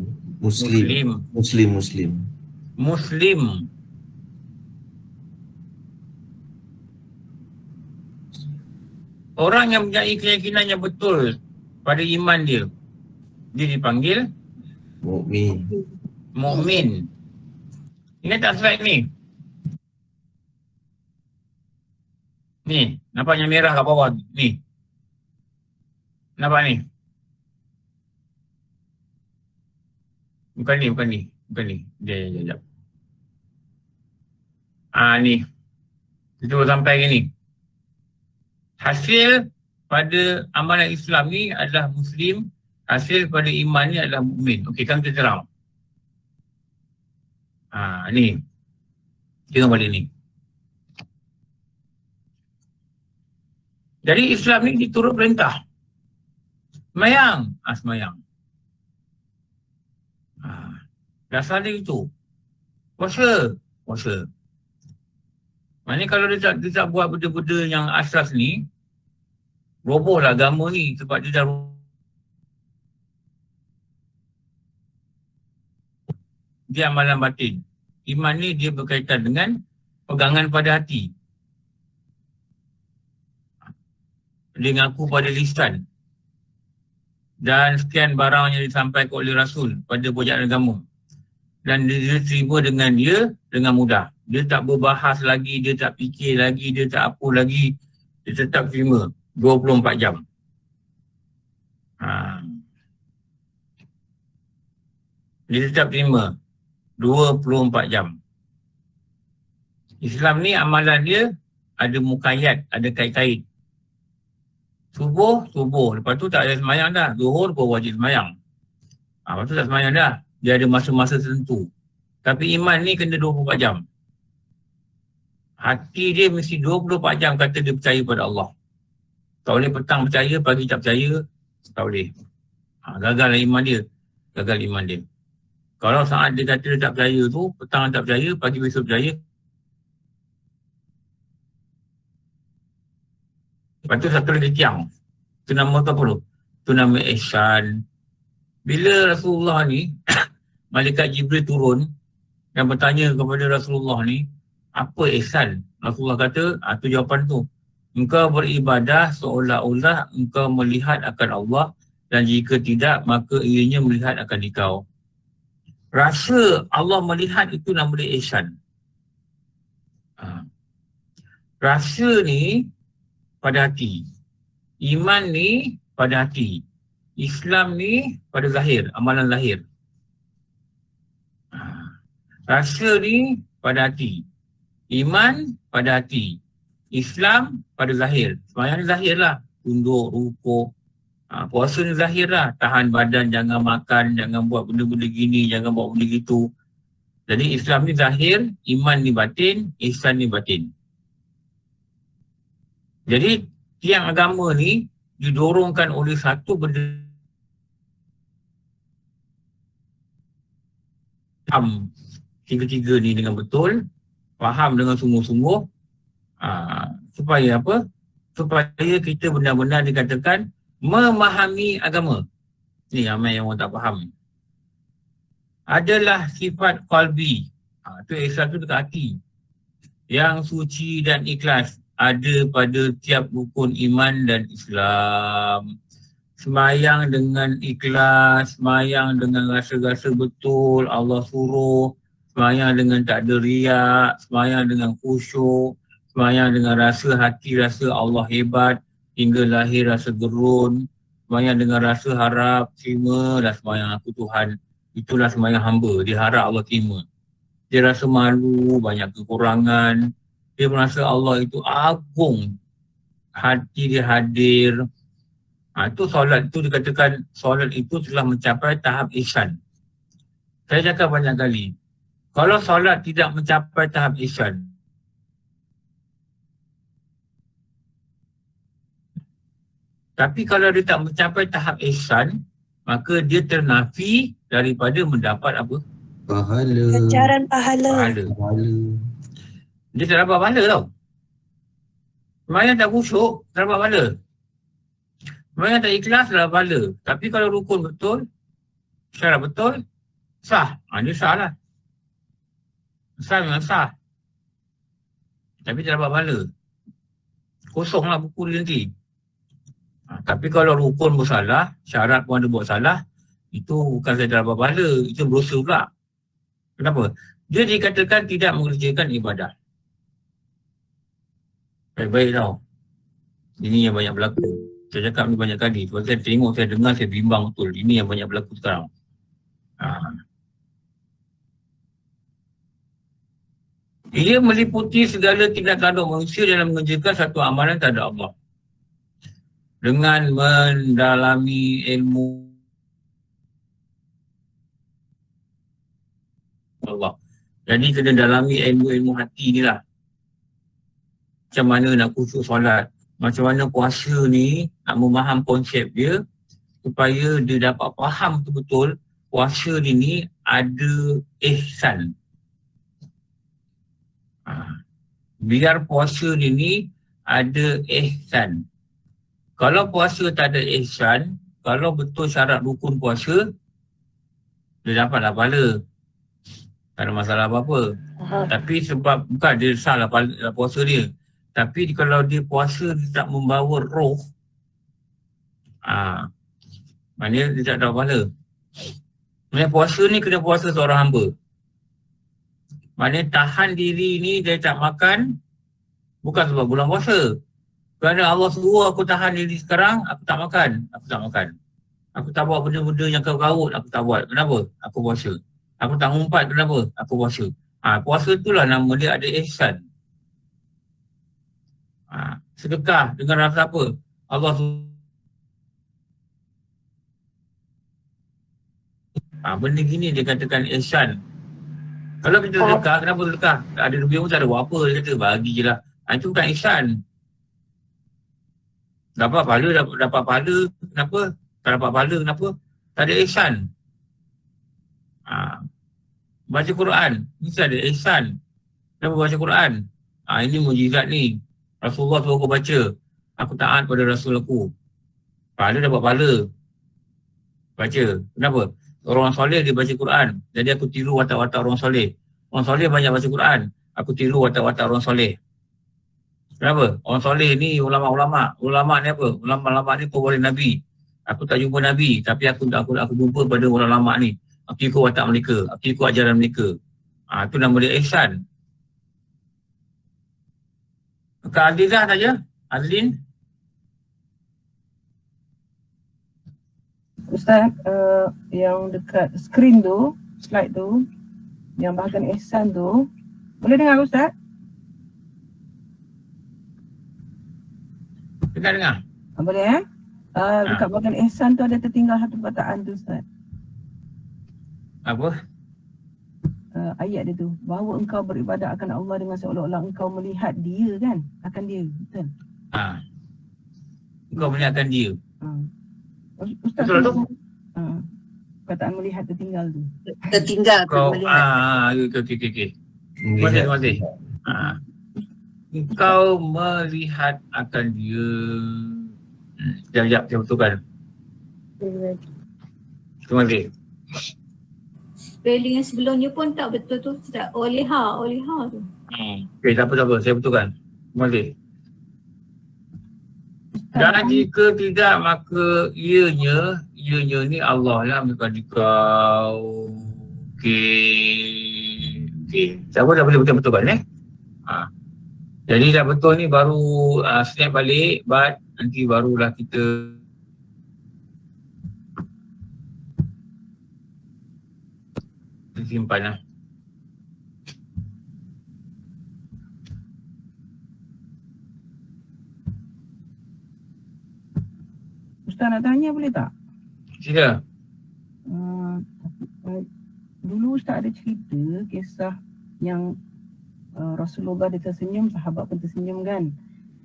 Orang yang mempunyai keyakinan yang betul pada iman dia, dia dipanggil Mukmin. Ingat tak slide ni? Ni, nampak yang merah kat bawah ni. Nampak ni? Bukan ni. Sekejap. Ni. Kita baru sampai ke ni. Hasil pada amalan Islam ni adalah Muslim, hasil pada iman ni adalah mukmin. Okey, kan kita terang. Ni. Tengok balik ni. Jadi Islam ni diturut perintah. Semayang. Semayang. Dasar dia itu. Puasa. Puasa. Maksudnya kalau dia tak buat benda-benda yang asas ni, robohlah agama ni sebab dia dah dia amalan batin. Iman ni dia berkaitan dengan pegangan pada hati. Dia ngaku pada lisan. Dan sekian barang yang disampaikan oleh Rasul pada pojaan agama. Dan dia terima dengan dia dengan mudah. Dia tak berbahas lagi, dia tak fikir lagi, dia tak apa lagi. Dia tetap terima 24 jam. Dia tetap terima 24 jam. Islam ni amalan dia ada muqayyad, ada kait-kait. Subuh. Lepas tu tak ada semayang dah. Zuhur pun wajib semayang. Lepas tu tak semayang dah. Dia ada masa-masa tertentu. Tapi iman ni kena 24 jam. Hati dia mesti 24 jam kata dia percaya pada Allah. Tak boleh petang percaya, pagi tak percaya. Tak boleh. Gagal iman dia. Gagal iman dia. Kalau saat dia kata dia tak percaya tu, petang tak percaya, pagi besok percaya. Lepas tu satu lagi tiang. Itu nama apa tu? Itu nama ihsan. Bila Rasulullah ni, Malaikat Jibril turun dan bertanya kepada Rasulullah ni, apa ihsan? Rasulullah kata, itu jawapan tu. Engkau beribadah seolah-olah engkau melihat akan Allah dan jika tidak, maka ianya melihat akan engkau. Rasa Allah melihat itu nama dia ihsan. Rasa ni pada hati. Iman ni pada hati. Islam ni pada zahir, amalan lahir. Rasa ni pada hati. Iman pada hati. Islam pada zahir. Semayang ni zahir lah. Tunduk, rukuk. Puasa ni zahir lah. Tahan badan, jangan makan, jangan buat benda-benda gini, jangan buat benda gitu. Jadi Islam ni zahir, iman ni batin, ihsan ni batin. Jadi tiang agama ni didorongkan oleh satu benda. Faham tiga-tiga ni dengan betul, faham dengan sungguh-sungguh, supaya apa? Supaya kita benar-benar dikatakan memahami agama. Ni ramai yang orang tak faham. Adalah sifat qalbi. Itu ihsan tu dekat hati. Yang suci dan ikhlas ada pada tiap rukun iman dan Islam. Semayang dengan ikhlas, semayang dengan rasa-rasa betul Allah suruh, semayang dengan tak ada riak, semayang dengan khusyuk, semayang dengan rasa hati, rasa Allah hebat hingga lahir rasa gerun, semayang dengan rasa harap, terimalah semayang aku Tuhan. Itulah semayang hamba, dia harap Allah terima. Dia rasa malu, banyak kekurangan, dia merasa Allah itu agung, hati dia hadir. Itu solat itu dikatakan solat itu telah mencapai tahap ihsan. Saya cakap banyak kali, kalau solat tidak mencapai tahap ihsan, tapi kalau dia tak mencapai tahap ihsan, maka dia ternafi daripada mendapat apa? Pahala. Ganjaran pahala. Dia tak dapat pahala tau. Semayang tak khusyuk, tak dapat pahala. Semayang tak ikhlas, tak dapat pahala. Tapi kalau rukun betul, syarat betul, sah. Dia sah lah. Sah memang sah. Tapi tak dapat pahala. Kosonglah buku dia nanti. Tapi kalau rukun bersalah, syarat pun ada buat salah, itu bukan saya tak dapat pahala, itu berdosa pula. Kenapa? Dia dikatakan tidak mengerjakan ibadah. Baik-baik tau. Ini yang banyak berlaku. Saya cakap ni banyak kali. Sebab saya tengok, saya dengar, saya bimbang betul. Ini yang banyak berlaku sekarang. Ia meliputi segala tindak tanduk manusia dalam mengerjakan satu amalan terhadap Allah. dengan mendalami ilmu Allah. Jadi kena dalami ilmu-ilmu hati ni lah. Macam mana nak khusyuk solat, macam mana puasa ni, nak memaham konsep dia supaya dia dapat faham betul-betul puasa ni ada ihsan. Biar puasa ni ada ihsan. Kalau puasa tak ada ihsan, kalau betul syarat rukun puasa, dia dapatlah pahala. Tak ada masalah apa-apa. Tapi sebab bukan dia salah puasa dia. Tapi kalau dia puasa dia tak membawa roh, maknanya dia tak ada pahala. Maknanya puasa ni kena puasa seorang hamba. Maknanya tahan diri ni dia tak makan bukan sebab bulan puasa. Kerana Allah suruh aku tahan diri sekarang, aku tak makan. Aku tak buat benda-benda yang kau-kaut, aku tak buat. Kenapa? Aku puasa. Aku tak ngumpat, kenapa? Aku puasa. Puasa itulah nama dia ada ihsan. Sedekah dengan rasa apa? Allah suruh. Benda gini dia katakan ihsan. Kalau kita sedekah, kenapa sedekah? Ada duit pun tak ada buat apa, dia kata bagi je lah. Itu bukan ihsan. Dapat pahala, dapat pahala, kenapa? Tak dapat pahala, kenapa? Tak ada ihsan. Baca Quran, mesti ada ihsan. Kenapa baca Quran? Ini mujizat ni. Rasulullah suruh aku baca. Aku taat pada Rasul aku. Pahala dapat pahala. Baca. Kenapa? Orang soleh dia baca Quran. Jadi aku tiru watak-watak orang soleh. Orang soleh banyak baca Quran. Aku tiru watak-watak orang soleh. Kenapa? Orang soleh ni ulama'-ulama'. Ulama' ni apa? Ulama' ni pewaris Nabi. Aku tak jumpa Nabi. Tapi aku jumpa pada ulama' ni. Aku ikut watak mereka. Aku ikut ajaran mereka. Itu nama dia ihsan. Kak Azizah saja. Azlin. Ustaz, yang dekat skrin tu, slide tu, yang bahagian ihsan tu, boleh dengar Ustaz? Dengar. Boleh dekat bahagian ihsan tu ada tertinggal satu perkataan tu Ustaz. Apa? Ayat dia tu, bahawa engkau beribadat akan Allah dengan seolah-olah engkau melihat dia kan, akan dia, betul? Engkau melihatkan dia. Ustaz betul tu? Perkataan melihat tertinggal tu. Tertinggal Kau, melihat. okey. Terima kasih. Engkau melihat akan dia. Sekejap, saya betulkan. Terima kasih. Spelling yang sebelumnya pun tak betul tu. Tak Oliha tu. Okey, tak apa, saya betulkan. Terima kasih. Dan jika tidak, maka ianya ni Allah lah bukan kau. Okey. Siapa dah boleh betul-betulkan Jadi dah betul ni baru snap balik, but nanti barulah kita simpan lah. Ustaz nak tanya boleh tak? Sila. Dulu Ustaz ada cerita kisah yang Rasulullah dia tersenyum, sahabat pun tersenyum kan.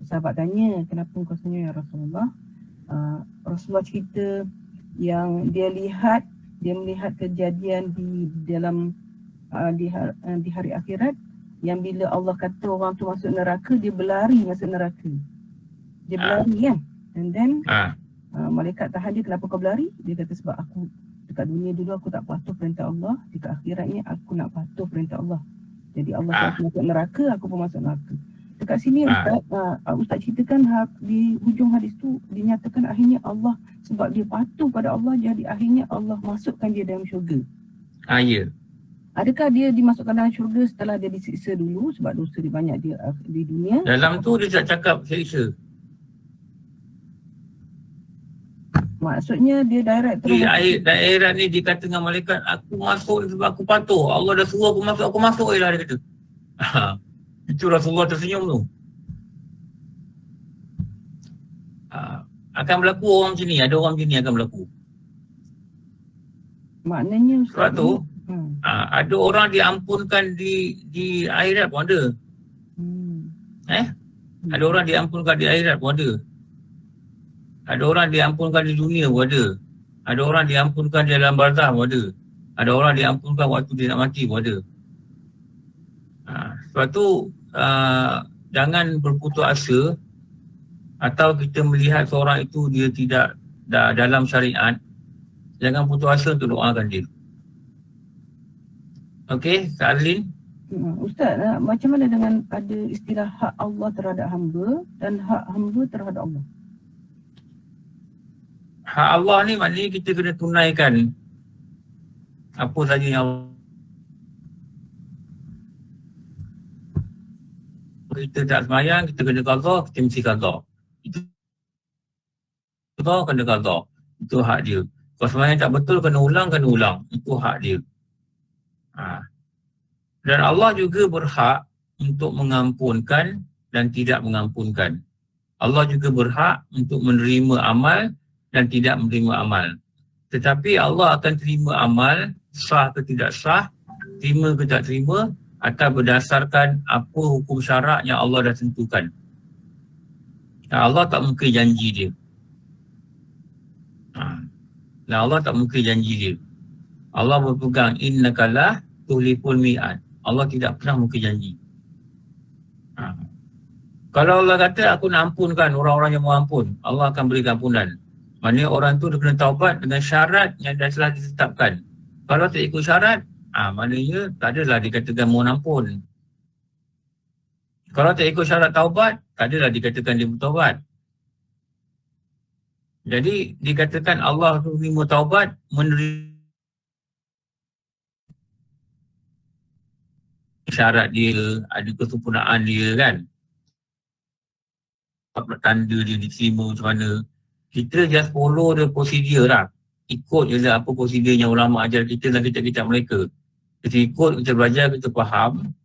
Sahabat tanya, kenapa kau senyum ya Rasulullah? Rasulullah cerita yang dia melihat kejadian di dalam di hari akhirat, yang bila Allah kata orang tu masuk neraka, dia berlari masuk neraka. Dia berlari kan. And then malaikat tahan dia, kenapa kau berlari? Dia kata sebab aku dekat dunia dulu aku tak patuh perintah Allah, dekat akhirat ni aku nak patuh perintah Allah. Jadi Allah masuk neraka, aku pun masuk neraka. Dekat sini Ustaz ceritakan di hujung hadis tu dinyatakan akhirnya Allah, sebab dia patuh pada Allah, jadi akhirnya Allah masukkan dia dalam syurga. Ya. Adakah dia dimasukkan dalam syurga setelah dia disiksa dulu sebab dosa dia banyak di dunia? Dalam tu dia tak cakap siksa. Maksudnya dia direct terus. Di daerah ni dia kata dengan malaikat, aku masuk sebab aku patuh. Allah dah suruh aku masuk je lah, dia kata. Itu Rasulullah tersenyum tu. Akan berlaku orang macam ni, ada orang macam ni akan berlaku. Maknanya Ustaz Sebab tu, ni, ada orang diampunkan di akhirat pun ada. Ada orang diampunkan di akhirat pun ada. Ada orang diampunkan di dunia pun ada. Ada orang diampunkan di dalam barzah pun ada. Ada orang diampunkan waktu dia nak mati pun ada. Sebab tu, jangan berputus asa atau kita melihat seorang itu dia tidak dalam syariat, jangan putus asa untuk doakan dia. Okey, Kak Azlin? Ustaz, macam mana dengan ada istilah hak Allah terhadap hamba dan hak hamba terhadap Allah? Hak Allah ni maknanya kita kena tunaikan apa saja yang kita tak semayang, kita kena qadha, kita mesti qadha. Itu qadha, kena qadha. Itu hak dia. Kalau semayang tak betul, kena ulang. Itu hak dia. Dan Allah juga berhak untuk mengampunkan dan tidak mengampunkan. Allah juga berhak untuk menerima amal dan tidak menerima amal. Tetapi Allah akan terima amal, sah ke tidak sah, terima ke tak terima, akan berdasarkan apa hukum syarak yang Allah dah tentukan. Allah tak mungkin janji dia. Dan Allah tak mungkin janji dia. Allah berpegang innaka la tuhliful mi'ad. Allah tidak pernah mungkin janji. Kalau Allah kata aku nak ampunkan orang-orang yang mau ampun, Allah akan berikan ampunan. Maknanya orang tu dia kena taubat dengan syarat yang dah telah ditetapkan. Kalau tak ikut syarat, maknanya tak adalah dikatakan mohon ampun. Kalau tak ikut syarat taubat, tak adalah dikatakan dia bertaubat. Jadi dikatakan Allah tu menerima taubat, menerima syarat dia, ada kesempurnaan dia kan. Apa tanda dia diterima macam mana. Kita just follow the procedure lah. Ikut je lah apa prosedur yang ulama ajar kita dan kitab-kitab mereka. Kita ikut, kita belajar, kita faham.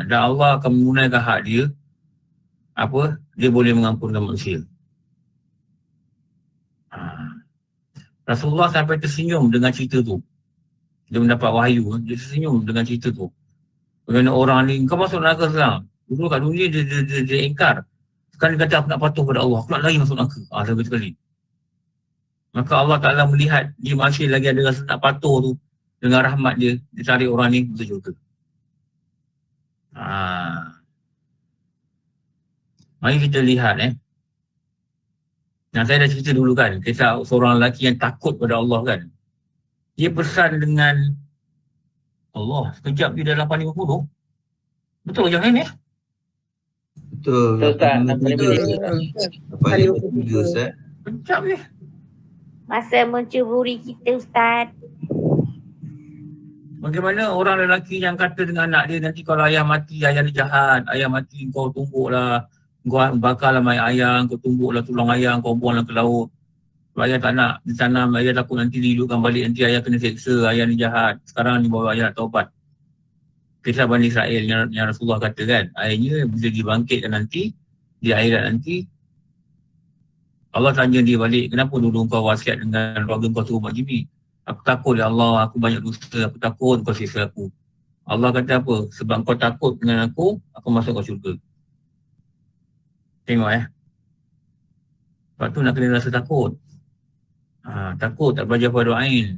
Dan Allah akan menggunakan hak dia. Dia boleh mengampunkan manusia. Rasulullah sampai tersenyum dengan cerita tu. Dia mendapat wahyu, dia tersenyum dengan cerita tu. Bagaimana orang ni, kau masuk neraka sekarang. Dulu kat dunia dia ingkar. Sekarang dia kata aku nak patuh pada Allah, aku nak lagi masuk neraka. Sampai sekali. Maka Allah Ta'ala melihat dia masih lagi ada rasa nak patuh tu. Dengan rahmat dia tarik orang ni masuk syurga. Mari kita lihat yang saya dah cerita dulu kan, kisah seorang lelaki yang takut pada Allah kan. Dia pesan dengan Allah, sekejap dia dah 8.50. Betul ke jangan Betul. Ustaz, 8.53 Ustaz. Sekejap je. Masa mencuburi kita Ustaz. Bagaimana orang lelaki yang kata dengan anak dia, nanti kalau ayah mati, ayah ni jahat, ayah mati kau tumbuklah, kau bakarlah mayat ayah, kau tumbuklah tulang ayah, kau buanglah ke laut. Sebab ayah tak nak ditanam, ayah takut nanti dihidupkan balik, nanti ayah kena seksa, ayah ni jahat. Sekarang ni bawa ayah taubat. Kisah Bani Israel yang Rasulullah kata kan, akhirnya bila dibangkitkan nanti, di akhirat nanti, Allah tanya dia balik, kenapa dulu kau wasiat dengan keluarga kau suruh buat gini? Aku takut ya Allah, aku banyak dosa, aku takut kau siksa aku. Allah kata apa? Sebab kau takut dengan aku masuk kau syurga. Tengok Sebab tu nak kena rasa takut. Takut, tak belajar fardu-ain.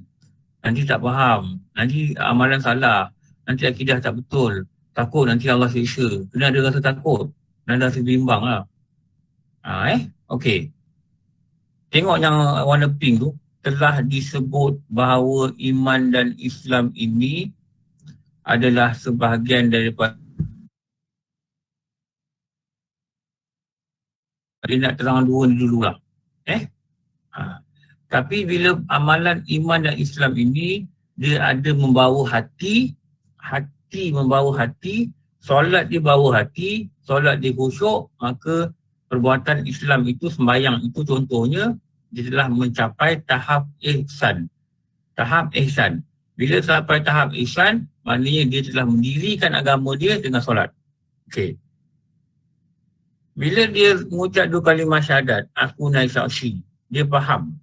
Nanti tak faham, nanti amalan salah, nanti akidah tak betul. Takut nanti Allah siksa. Kena ada rasa takut, kena ada rasa bimbang lah. Okey. Tengok yang warna pink tu, telah disebut bahawa iman dan Islam ini adalah sebahagian daripada. Dia nak terang dua ni dululah. Tapi bila amalan iman dan Islam ini, dia ada membawa hati membawa hati, solat dia bawa hati, solat dia khusyuk, maka perbuatan Islam itu, sembahyang itu contohnya, dia telah mencapai tahap ihsan. Tahap ihsan. Bila sampai tahap ihsan, maknanya dia telah mendirikan agama dia dengan solat. Okey. Bila dia mengucap 2 kalimah syahadat, aku naik saksi, dia faham.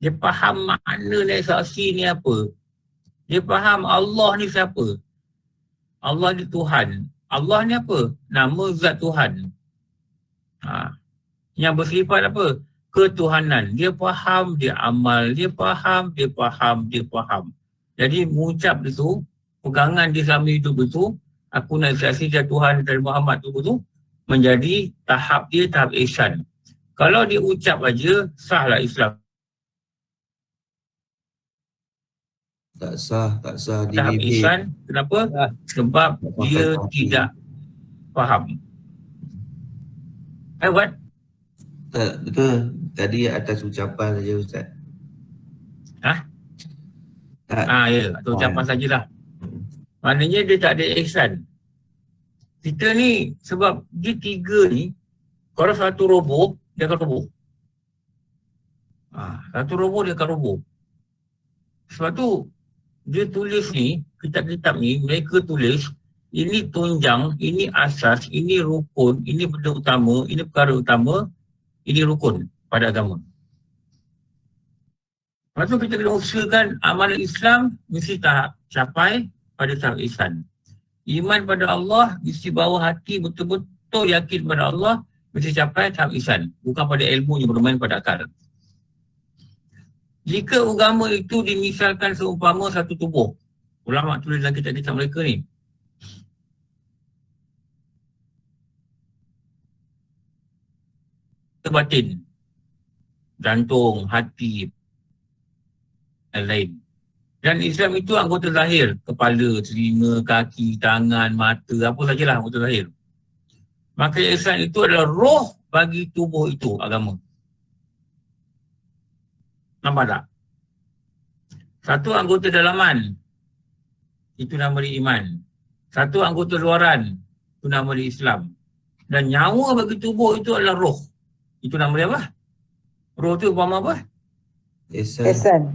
Dia faham makna naik saksi ni apa. Dia faham Allah ni siapa. Allah ni Tuhan. Allah ni apa? Nama zat Tuhan. Yang bersifat apa? Ketuhanan. Dia faham, dia amal, dia faham, dia faham, dia faham. Jadi mengucap itu, pegangan dia selama hidup itu, aku naik saksi dia Tuhan dari Muhammad tu menjadi tahap dia, tahap ihsan. Kalau dia ucap aja, sahlah Islam. Tak sah di Tahap bibir. ihsan, kenapa? Sebab dia tidak faham. What? Tak, betul. Tadi atas ucapan saja Ustaz. Ya, atau ucapan sajalah. Maknanya dia tak ada ihsan. Kita ni, sebab dia 3 ni, kalau satu roboh, dia akan roboh. Satu roboh, dia akan roboh. Sebab tu, dia tulis ni, kitab-kitab ni, mereka tulis, ini tunjang, ini asas, ini rukun, ini benda utama, ini perkara utama, ini rukun pada agama. Lepas tu kita kena usahakan amalan Islam mesti tahap capai pada tahap ihsan. Iman pada Allah mesti bawa hati betul-betul yakin pada Allah mesti capai tahap ihsan. Bukan pada ilmu yang bermain pada akal. Jika agama itu dimisalkan seumpama satu tubuh. Ulama tulis dalam kitab-kitab mereka ni. Batin, jantung, hati, dan lain. Dan Islam itu anggota zahir, kepala, telinga, kaki, tangan, mata, apa sajalah anggota zahir. Maka Islam itu adalah roh bagi tubuh itu, agama. Nampak tak? Satu anggota dalaman, itu nama dia iman. Satu anggota luaran, itu nama dia Islam. Dan nyawa bagi tubuh itu adalah roh. Itu nama dia apa? Roh tu umpama apa? Ihsan.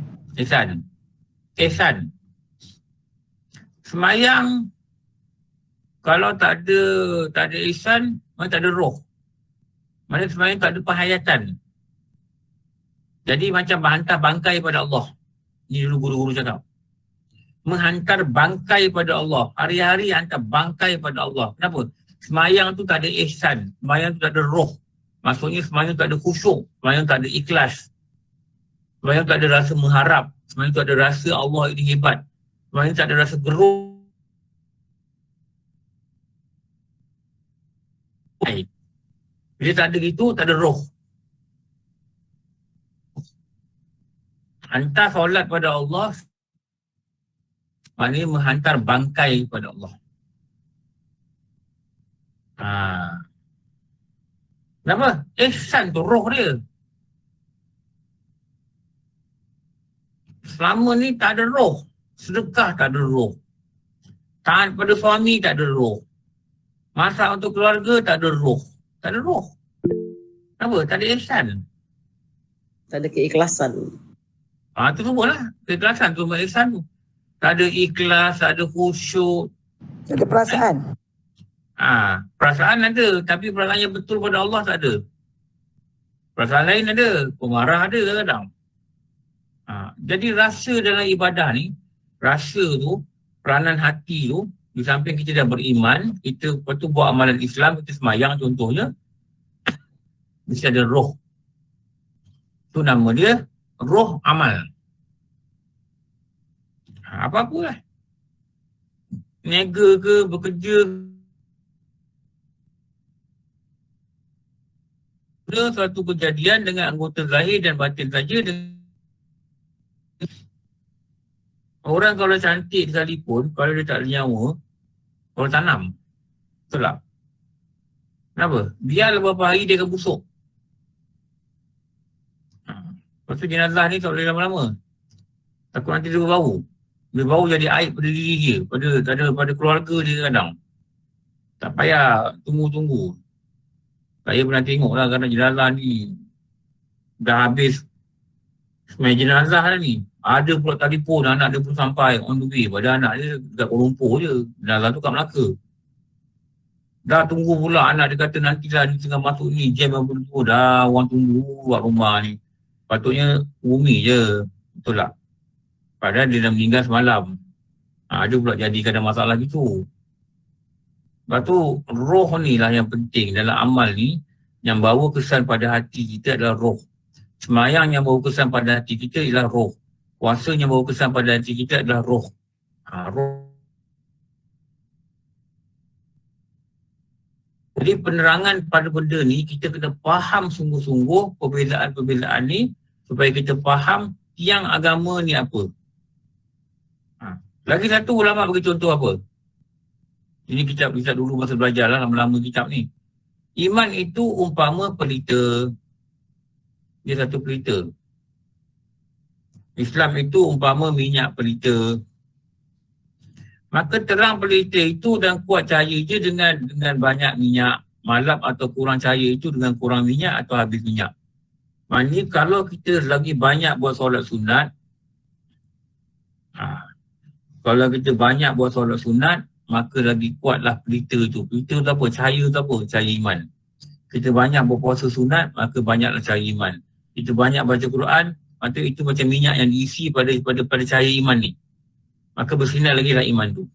Ihsan. Semayang, kalau tak ada ihsan, mana tak ada roh. Mana semayang tak ada penghayatan. Jadi macam menghantar bangkai pada Allah. Ini dulu guru-guru cakap. Menghantar bangkai pada Allah. Hari-hari hantar bangkai pada Allah. Kenapa? Semayang tu tak ada ihsan. Semayang tu tak ada roh. Maksudnya semayang tak ada khusyuk. Semayang tak ada ikhlas. Semayang tak ada rasa mengharap. Semayang tak ada rasa Allah ini hebat. Semayang tak ada rasa gerung. Bila tak ada gitu, tak ada roh. Hantar solat pada Allah, maknanya menghantar bangkai pada Allah. Kenapa? Ihsan tu roh dia. Selama ni tak ada roh. Sedekah tak ada roh. Taat pada suami tak ada roh. Masak untuk keluarga tak ada roh. Tak ada roh. Kenapa? Tak ada ihsan. Tak ada keikhlasan. Tu semua lah. Keikhlasan tu, ihsan tu. Tak ada ikhlas, tak ada khusyuk. Tak ada perasaan. Perasaan ada, tapi perasaan yang betul pada Allah tak ada. Perasaan lain ada, pemarah ada kadang-kadang. Jadi rasa dalam ibadah ni, rasa tu, peranan hati tu, di samping kita dah beriman, kita lepas tu buat amalan Islam, kita semayang contohnya, mesti ada roh. Tu nama dia, roh amal. Apa-apa lah. Niaga ke, bekerja ke, suatu kejadian dengan anggota zahir dan batin saja. Orang kalau cantik sekalipun, kalau dia tak ada nyawa, kalau tanam, betul tak? Kenapa? Biar beberapa hari dia akan busuk. Lepas tu jenazah ni tak boleh lama-lama. Takut nanti dia berbau. Dia bau jadi aib pada diri dia, pada keluarga dia kadang. Tak payah tunggu-tunggu. Saya pernah tengok lah kerana jenazah ni dah habis semai jenazah lah ni. Ada pula telefon anak dia pun sampai on the way. Pada anak dia dekat Kuala Lumpur je. Jenazah tu kat Melaka. Dah tunggu pula anak dia kata nantilah dia tengah masuk ni, jam yang berdua dah orang tunggu kat rumah ni. Patutnya Umi je, betul tak? Padahal dia dah meninggal semalam. Ada pula jadikan ada masalah gitu. Lepas tu roh ni lah yang penting dalam amal ni, yang bawa kesan pada hati kita adalah roh. Semayang yang bawa kesan pada hati kita ialah roh. Puasa yang bawa kesan pada hati kita adalah roh. Roh. Jadi penerangan pada benda ni, kita kena faham sungguh-sungguh perbezaan-perbezaan ni supaya kita faham tiang agama ni apa. Lagi satu ulama bagi contoh apa? Ini kita dulu masa belajar lah, lama-lama kitab ni. Iman itu umpama pelita. Dia satu pelita. Islam itu umpama minyak pelita. Maka terang pelita itu dan kuat cahaya je dengan banyak minyak. Malap atau kurang cahaya itu dengan kurang minyak atau habis minyak. Maknanya kalau kita lagi banyak buat solat sunat, kalau kita banyak buat solat sunat, maka lagi kuatlah pelita tu. Pelita tu apa? Cahaya tu apa? Cahaya iman. Kita banyak berpuasa sunat, maka banyaklah cahaya iman. Kita banyak baca Quran, maka itu macam minyak yang diisi pada cahaya iman ni. Maka bersinar lagi lah iman tu.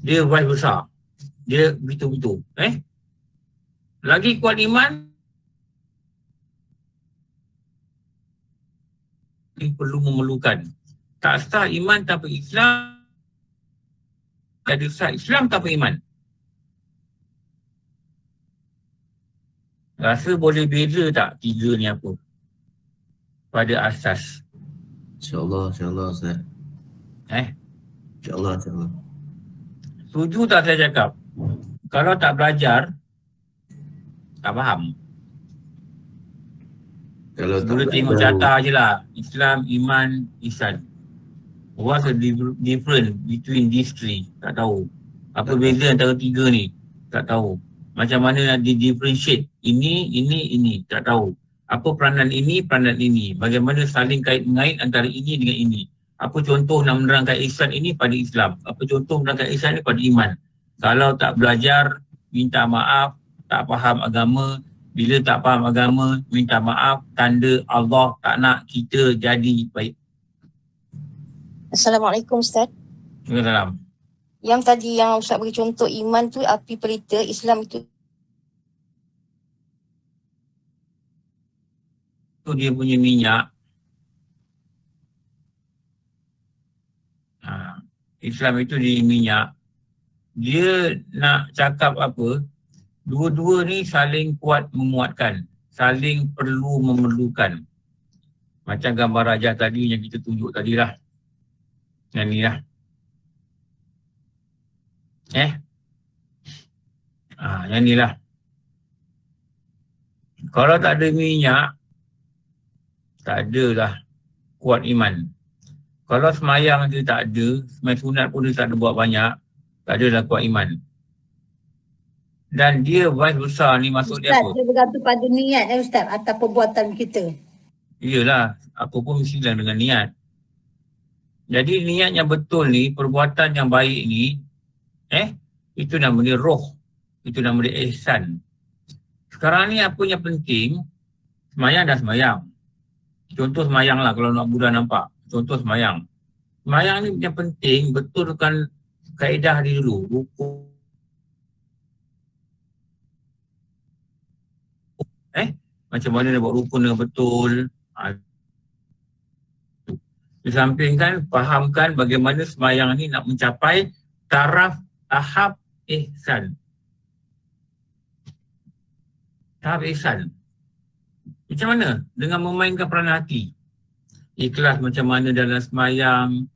Dia vibe besar. Dia begitu-begitu. Lagi kuat iman, perlu memerlukan. Tak sah iman tanpa Islam. Tak ada sah Islam tanpa iman. Rasa boleh beza tak tiga ni apa? Pada asas. InsyaAllah Ustaz. InsyaAllah. Setuju tak saya cakap? Kalau tak belajar, tak faham. Kalau boleh tengok carta je lah. Islam, iman, ihsan. What's the difference between these three? Tak tahu. Apa beza antara tiga ni? Tak tahu. Macam mana nak di-differentiate? Ini. Tak tahu. Apa peranan ini, peranan ini. Bagaimana saling kait-mengait antara ini dengan ini. Apa contoh nak menerangkan ihsan ini pada Islam. Apa contoh menerangkan ihsan ini pada iman. Kalau tak belajar, minta maaf, tak faham agama. Bila tak faham agama, minta maaf. Tanda Allah tak nak kita jadi baik. Assalamualaikum Ustaz. Waalaikumsalam. Yang tadi yang Ustaz bagi contoh iman tu api pelita, Islam itu dia punya minyak. Islam itu dia minyak. Dia nak cakap apa? Dua-dua ni saling kuat menguatkan. Saling perlu memerlukan. Macam gambar raja tadi yang kita tunjuk tadi lah. Yang ni lah. Yang ni lah. Kalau tak ada minyak, tak adalah kuat iman. Kalau semayang dia tak ada, semayang sunat pun dia tak ada buat banyak, tak adalah kuat iman. Dan dia vibe besar ni maksud Ustaz, dia apa? dia bergantung pada niat Ustaz atau perbuatan kita. Iyalah, apa pun mesti dengan niat. Jadi niat yang betul ni, perbuatan yang baik ni, itu nama dia roh. Itu nama dia ihsan. Sekarang ni apa yang penting, semayang dah semayang. Contoh semayang lah kalau nak mudah nampak. Contoh semayang. Semayang ni yang penting betulkan kaedah dia dulu. Rukuk. Macam mana nak buat rukun dengan betul. Disampingkan, fahamkan bagaimana semayang ni nak mencapai taraf tahap ihsan. Tahap ihsan. Macam mana? Dengan memainkan peranan hati. Ikhlas macam mana dalam semayang,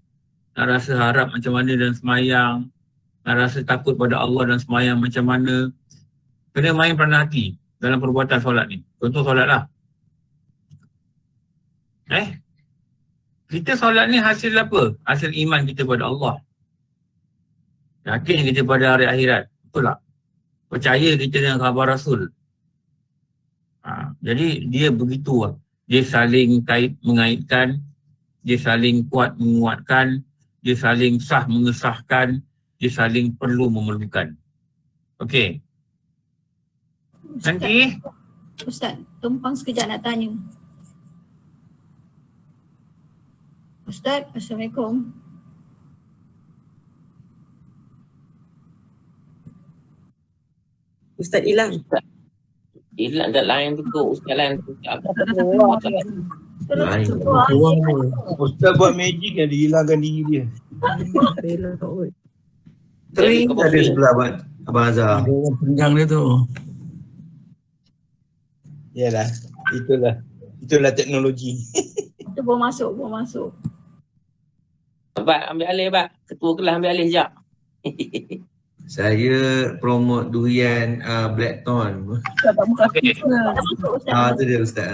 nak rasa harap macam mana dalam semayang, nak rasa takut pada Allah dalam semayang macam mana. Kena main peranan hati dalam perbuatan solat ni. Contoh solat lah. Kita solat ni hasil apa? Hasil iman kita pada Allah. Yakin kita pada hari akhirat. Betul tak? Percaya kita dengan khabar Rasul. Jadi dia begitu lah. Dia saling kait mengaitkan, dia saling kuat menguatkan, dia saling sah mengesahkan, dia saling perlu memerlukan. Okey. Nanti Ustaz, tumpang sekejap nak tanya. Ustaz, Assalamualaikum. Ustaz hilang. Hilang kat lain tu kot. Ustaz lain tu. Ustaz buat magic kan, dia hilangkan diri dia. Tering ada sebelah buat Abang Azhar. Pinggang dia tu. Yalah, itulah teknologi. Itu baru masuk. Abang ambil alih, Abang. Ketua kelas ambil alih sekejap. Saya promote durian Blackthorn. Tu dia Ustaz.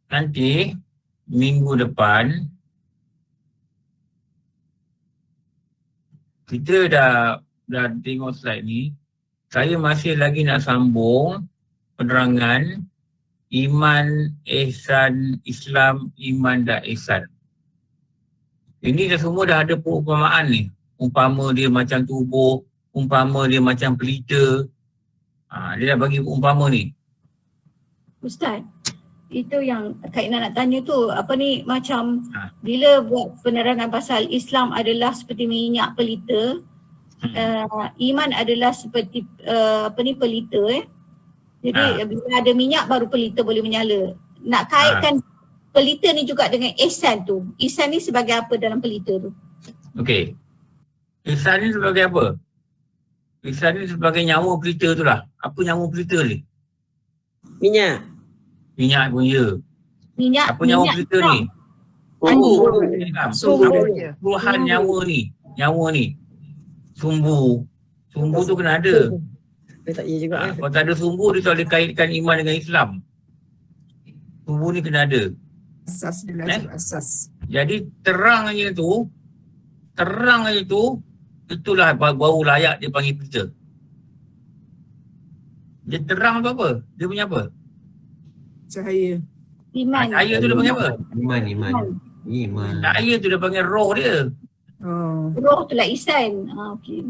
Nanti minggu depan kita dah tengok slide ni. Saya masih lagi nak sambung penerangan iman, ihsan, Islam, iman dan ihsan. Ini dah semua dah ada perumpamaan ni. Umpama dia macam tubuh, umpama dia macam pelita. Dia dah bagi umpama ni. Ustaz, itu yang Kak Ina nak tanya tu, macam bila buat penerangan pasal Islam adalah seperti minyak pelita, iman adalah seperti pelita Jadi bila ada minyak baru pelita boleh menyala. Nak kaitkan pelita ni juga dengan ihsan tu. Ihsan ni sebagai apa dalam pelita tu? Okey. Ihsan ni sebagai apa? Ihsan ni sebagai nyawa pelita tu lah. Apa nyawa pelita ni? Minyak. Minyak pun ya. Minyak. Apa nyawa pelita ni? Puluhan nyawa ni. Nyawa ni. Sumbu. Sumbu tu kena ada. Tak ya juga. Kalau tak ada sumbu, dia tak boleh kaitkan iman dengan Islam. Sumbu ni kena ada. Asas dia lazim asas. Jadi terangnya tu, itulah baru layak dia panggil pelita. Dia terang tu apa? Dia punya apa? Cahaya. Iman. Cahaya tu dia panggil apa? Iman. Cahaya tu dia panggil roh dia. Roh tu lah ihsan. Okey.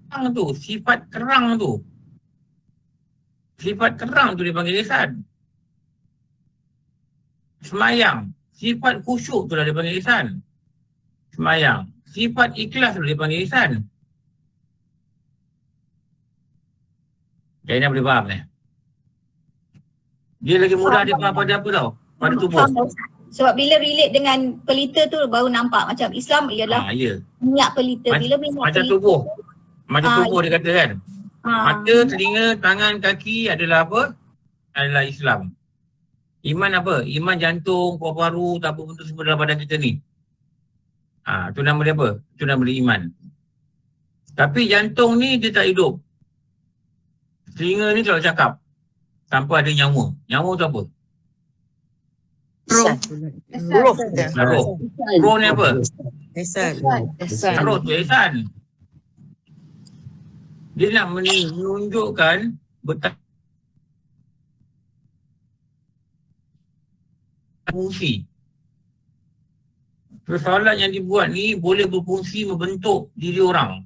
Terang tu, sifat terang tu. Sifat terang tu dipanggil ihsan. Semayang, sifat khusyuk tu lah dipanggil ihsan. Semayang, sifat ikhlas tu dipanggil ihsan. Kayaknya boleh faham ni. Dia lagi mudah dia faham pada apa tau? Pada tubuh. Sebab bila relate dengan pelita tu baru nampak macam Islam ialah minyak pelita. Bila minyak macam pelita, tubuh. Macam tubuh dia kata kan. Mata, telinga, tangan, kaki adalah apa? Adalah Islam. Iman apa? Iman jantung, paru-paru, tak apa benda semua dalam badan kita ni. Tu nama dia apa? Itu nama dia iman. Tapi jantung ni dia tak hidup. Telinga ni selalu cakap. Tanpa ada nyawa. Nyawa tu apa? Roh. Roh ni apa? Ihsan. Roh tu ihsan. Dia nak menunjukkan fungsi. Soalan yang dibuat ni boleh berfungsi membentuk diri orang.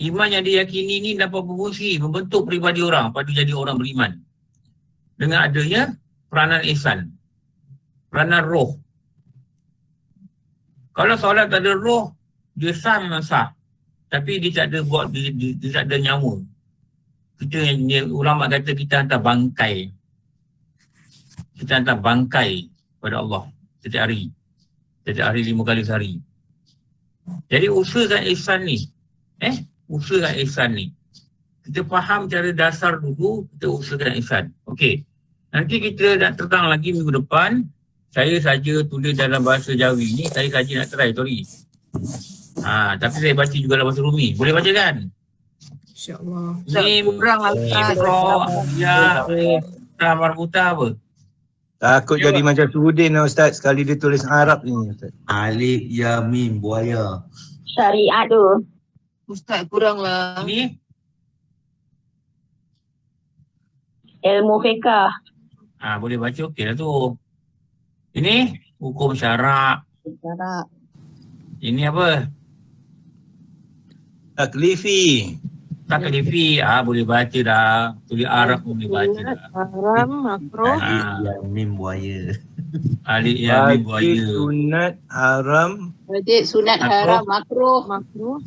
Iman yang diyakini ni dapat berfungsi membentuk peribadi orang pada jadi orang beriman. Dengan adanya peranan ihsan. Peranan roh. Kalau soalan tak ada roh, dia sah memang sah. Tapi dia tak ada buat, dia tak ada nyawa. Ulama kata kita hantar bangkai. Kita hantar bangkai pada Allah setiap hari. Setiap hari 5 kali sehari. Jadi usahakan ihsan ni. Usahakan ihsan ni. Kita faham cara dasar dulu, kita usahakan ihsan. Okey. Nanti kita nak terang lagi minggu depan. Saya saja tulis dalam bahasa Jawi ni, saya saja nak try, sorry. Tapi saya baca juga dalam bahasa Rumi. Boleh baca kan? InsyaAllah. Ni kurang lagi bro. Ya. Marbuta apa? Takut jadi macam Suhudin lah Ustaz. Sekali dia tulis Arab ni Ustaz. Alif, ya, mim, buaya. Syariat tu. Ustaz kurang lah. Ni? Ilmu fiqah. Boleh baca okey lah tu. Ini hukum syarak. Ini apa? Taklifi. Taklifi, boleh baca dah. Tulis Arab pun boleh baca dah. Haram, makruh. Yang mim buaya. Alif yang mim buaya. Wajib, sunat, haram. Wajib, sunat, haram, makruh. Makruh.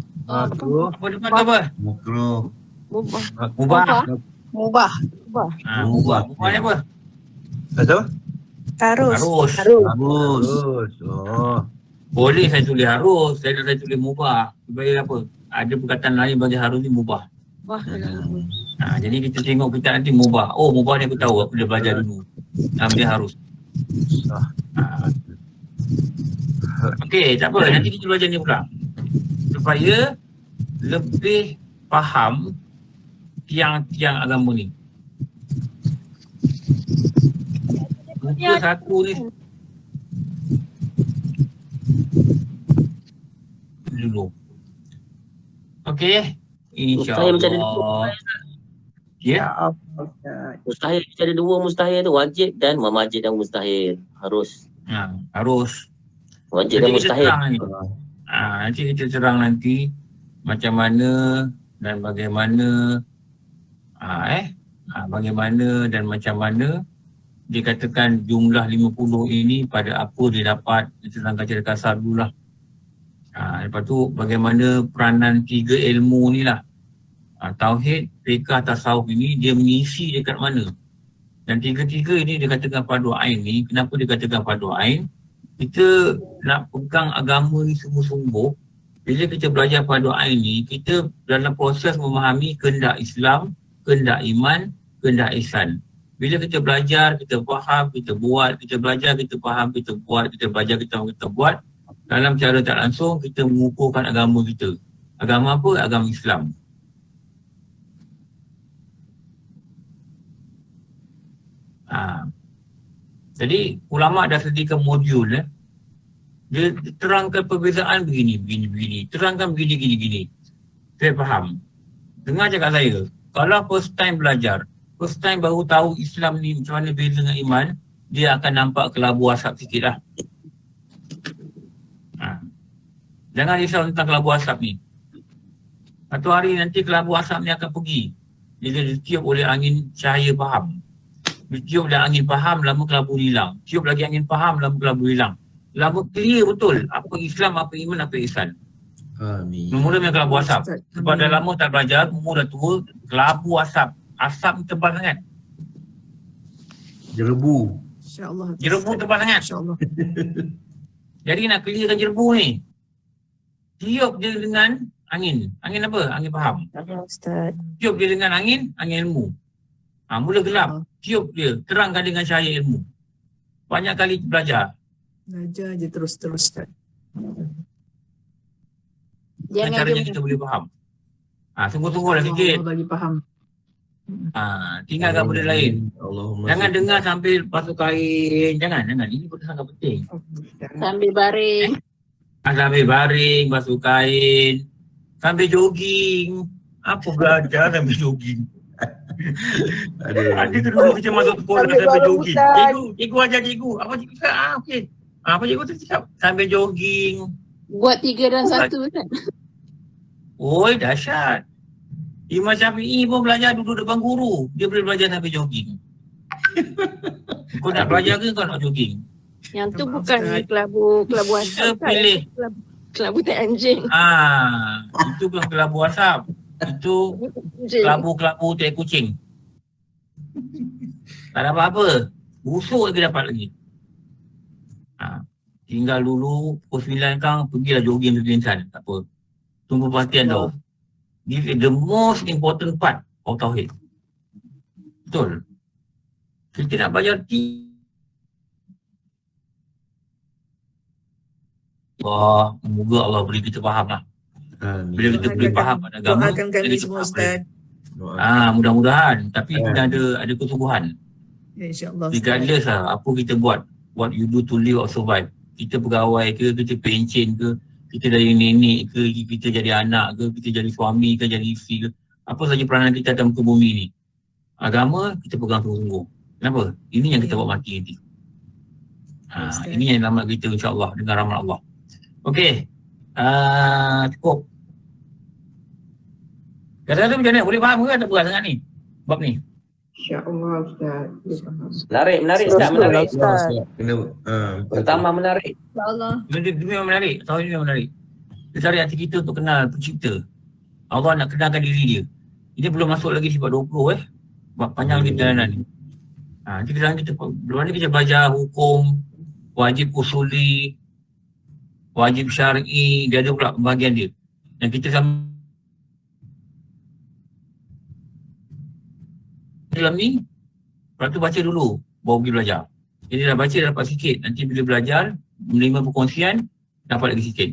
Apa depan tu apa? Makruh. Mubah. Mubah. Mubah. Mubah. Mubah ni apa? Betul? Harus. Harus. Oh. Boleh saya tulis harus, saya tulis mubah. Supaya apa? Ada perkataan lain bagi harus ni mubah. Wah, Jadi kita tengok kita nanti mubah. Oh, mubah ni aku tahu, aku dah belajar dulu. Dia harus. Okey, tak apa. Nanti kita belajar ni pula. Supaya lebih faham tiang-tiang agama ni. Muka satu ni dulu. Okey. Mustahil macam ada InsyaAllah. Ya. Mustahil macam ada dua mustahil tu, wajib dan wajib dan mustahil. Harus. Harus. Wajib Nanti dan kita mustahil. terang ni. Nanti kita terang nanti macam mana dan bagaimana bagaimana dan macam mana dikatakan jumlah 50 ini pada apa dia dapat. Kita terangkan cara kasar dulu lah. Lepas tu bagaimana peranan tiga ilmu ni lah. Tauhid, fiqh, tasawuf ini dia mengisi dekat mana. Dan tiga-tiga ini dikatakan fardu ain ni. Kenapa dikatakan fardu ain? Kita nak pegang agama ni sungguh-sungguh. Bila kita belajar fardu ain ni, kita dalam proses memahami kehendak Islam, kehendak iman, kehendak ihsan. Bila kita belajar, kita faham, kita buat, kita belajar, kita faham, kita buat, kita belajar, kita buat. Dalam cara tak langsung, kita mengukuhkan agama kita. Agama apa? Agama Islam. Jadi, ulama' dah sediakan modul. Dia terangkan perbezaan begini. Terangkan begini. Saya faham. Dengar cakap saya. Kalau first time belajar, first time baru tahu Islam ni macam mana beza dengan iman, dia akan nampak kelabu asap sikit lah. Jangan risau tentang kelabu asap ni. Satu hari nanti kelabu asap ni akan pergi. Bila ditiup oleh angin cahaya faham. Ditiup oleh angin faham, lama kelabu hilang. Tiup lagi angin faham, lama kelabu hilang. Lama clear betul apa Islam, apa iman, apa ihsan. Amin. Mula memang kelabu asap. Sebab dah lama tak belajar, umur dah tua, kelabu asap. Asap ni tebal sangat. Jerebu. InsyaAllah. Jerebu tebal sangat. InsyaAllah. Jadi nak clearkan jerebu ni, tiup dia dengan angin. Angin apa? Angin faham. Ustaz. Tiup dia dengan angin ilmu. Mula gelap, tiup dia, terangkan dengan cahaya ilmu. Banyak kali belajar. Belajar je terus-terus. Dan caranya kita boleh faham. Sungguh-sungguhlah sikit. Allah bagi faham. Tinggalkan benda lain. Allahumma Jangan dengar sambil basuh kain. Jangan. Ini benda sangat penting. Sambil baring. Sambil baring, basuh kain. Sambil jogging. Apa belajar sambil jogging? Ada ke dulu kita masuk sekolah sambil jogging? Cikgu ajar cikgu. Apa cikgu cakap? Okey. Apa cikgu tu cakap? Sambil jogging. Buat 3 dan 1 kan? Oi, dahsyat. Imam Syafi'i pun belajar duduk depan guru. Dia boleh belajar sambil jogging. Kau nak belajar ke kau nak jogging? Yang tu bukan kelabu asap. Pilih. Kelabu tai anjing. Itu bukan kelabu asap. Itu kelabu tai kucing. Tak ada apa-apa. Busuk lagi dapat lagi. Tinggal dulu pukul 9 kang pergilah jogging tu insan. Tak apa. Tunggu perhatian tau. This is the most important part of Tauhid. Betul. Kita nak belajar semoga Allah beri kita faham lah. Bila kita boleh faham pada agama, doakan kami semua Ustaz. Mudah-mudahan. Tapi kena ada kesungguhan. Ya, InsyaAllah. Regardless lah apa kita buat. What you do to live or survive. Kita pegawai ke, kita pencen ke, kita jadi nenek ke, kita jadi anak ke, kita jadi suami ke, jadi isteri ke. Apa saja peranan kita dalam muka bumi ni. Agama, kita pegang sungguh-sungguh. Kenapa? Ini yang kita buat mati nanti. Ini yang selamat kita insyaAllah dengan rahmat Allah. Okey. Cukup. Kata tu macam mana? Boleh faham ke tak berat sangat ni? Bab ni. InsyaAllah Ustaz. Menarik Ustaz, menarik. Kena, Pertama menarik. InsyaAllah. Dia memang menarik. Tahu dia memang menarik. Dia tarik hati kita untuk kenal pencipta. Allah nak kenalkan diri dia. Ini belum masuk lagi sifat 20 Bab panjang di perjalanan ni. Nanti kita belum ni kita belajar hukum, wajib usuli, wajib syar'i, dia ada pula bahagian dia. Dan kita sama dalam ni, lepas tu baca dulu, baru pergi belajar. Jadi dah baca, dapat sikit. Nanti bila belajar, menerima perkongsian, dapat lagi sikit.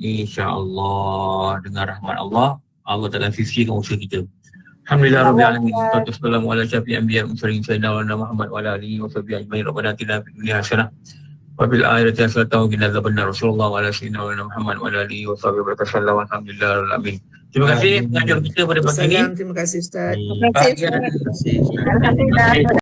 InsyaAllah, dengan rahmat Allah, Allah takkan sisihkan usaha kita. Alhamdulillah Rabbil Alamin. Wassalamu ala syafi'i anbiya mursalin sayyidina Muhammad wa ala alihi wa sahbihi ajma'in. Rabbana atina fid dunya hasanah wa fil akhirati hasanah wa qina adzabannar. Rasulullah wa ala sayyidina Muhammad wa ala alihi wa sahbihi wasallam. Alhamdulillah rabbil alamin. Terima kasih pengajar kita pada pagi ini. Terima kasih Ustaz. Terima kasih. Alhamdulillah.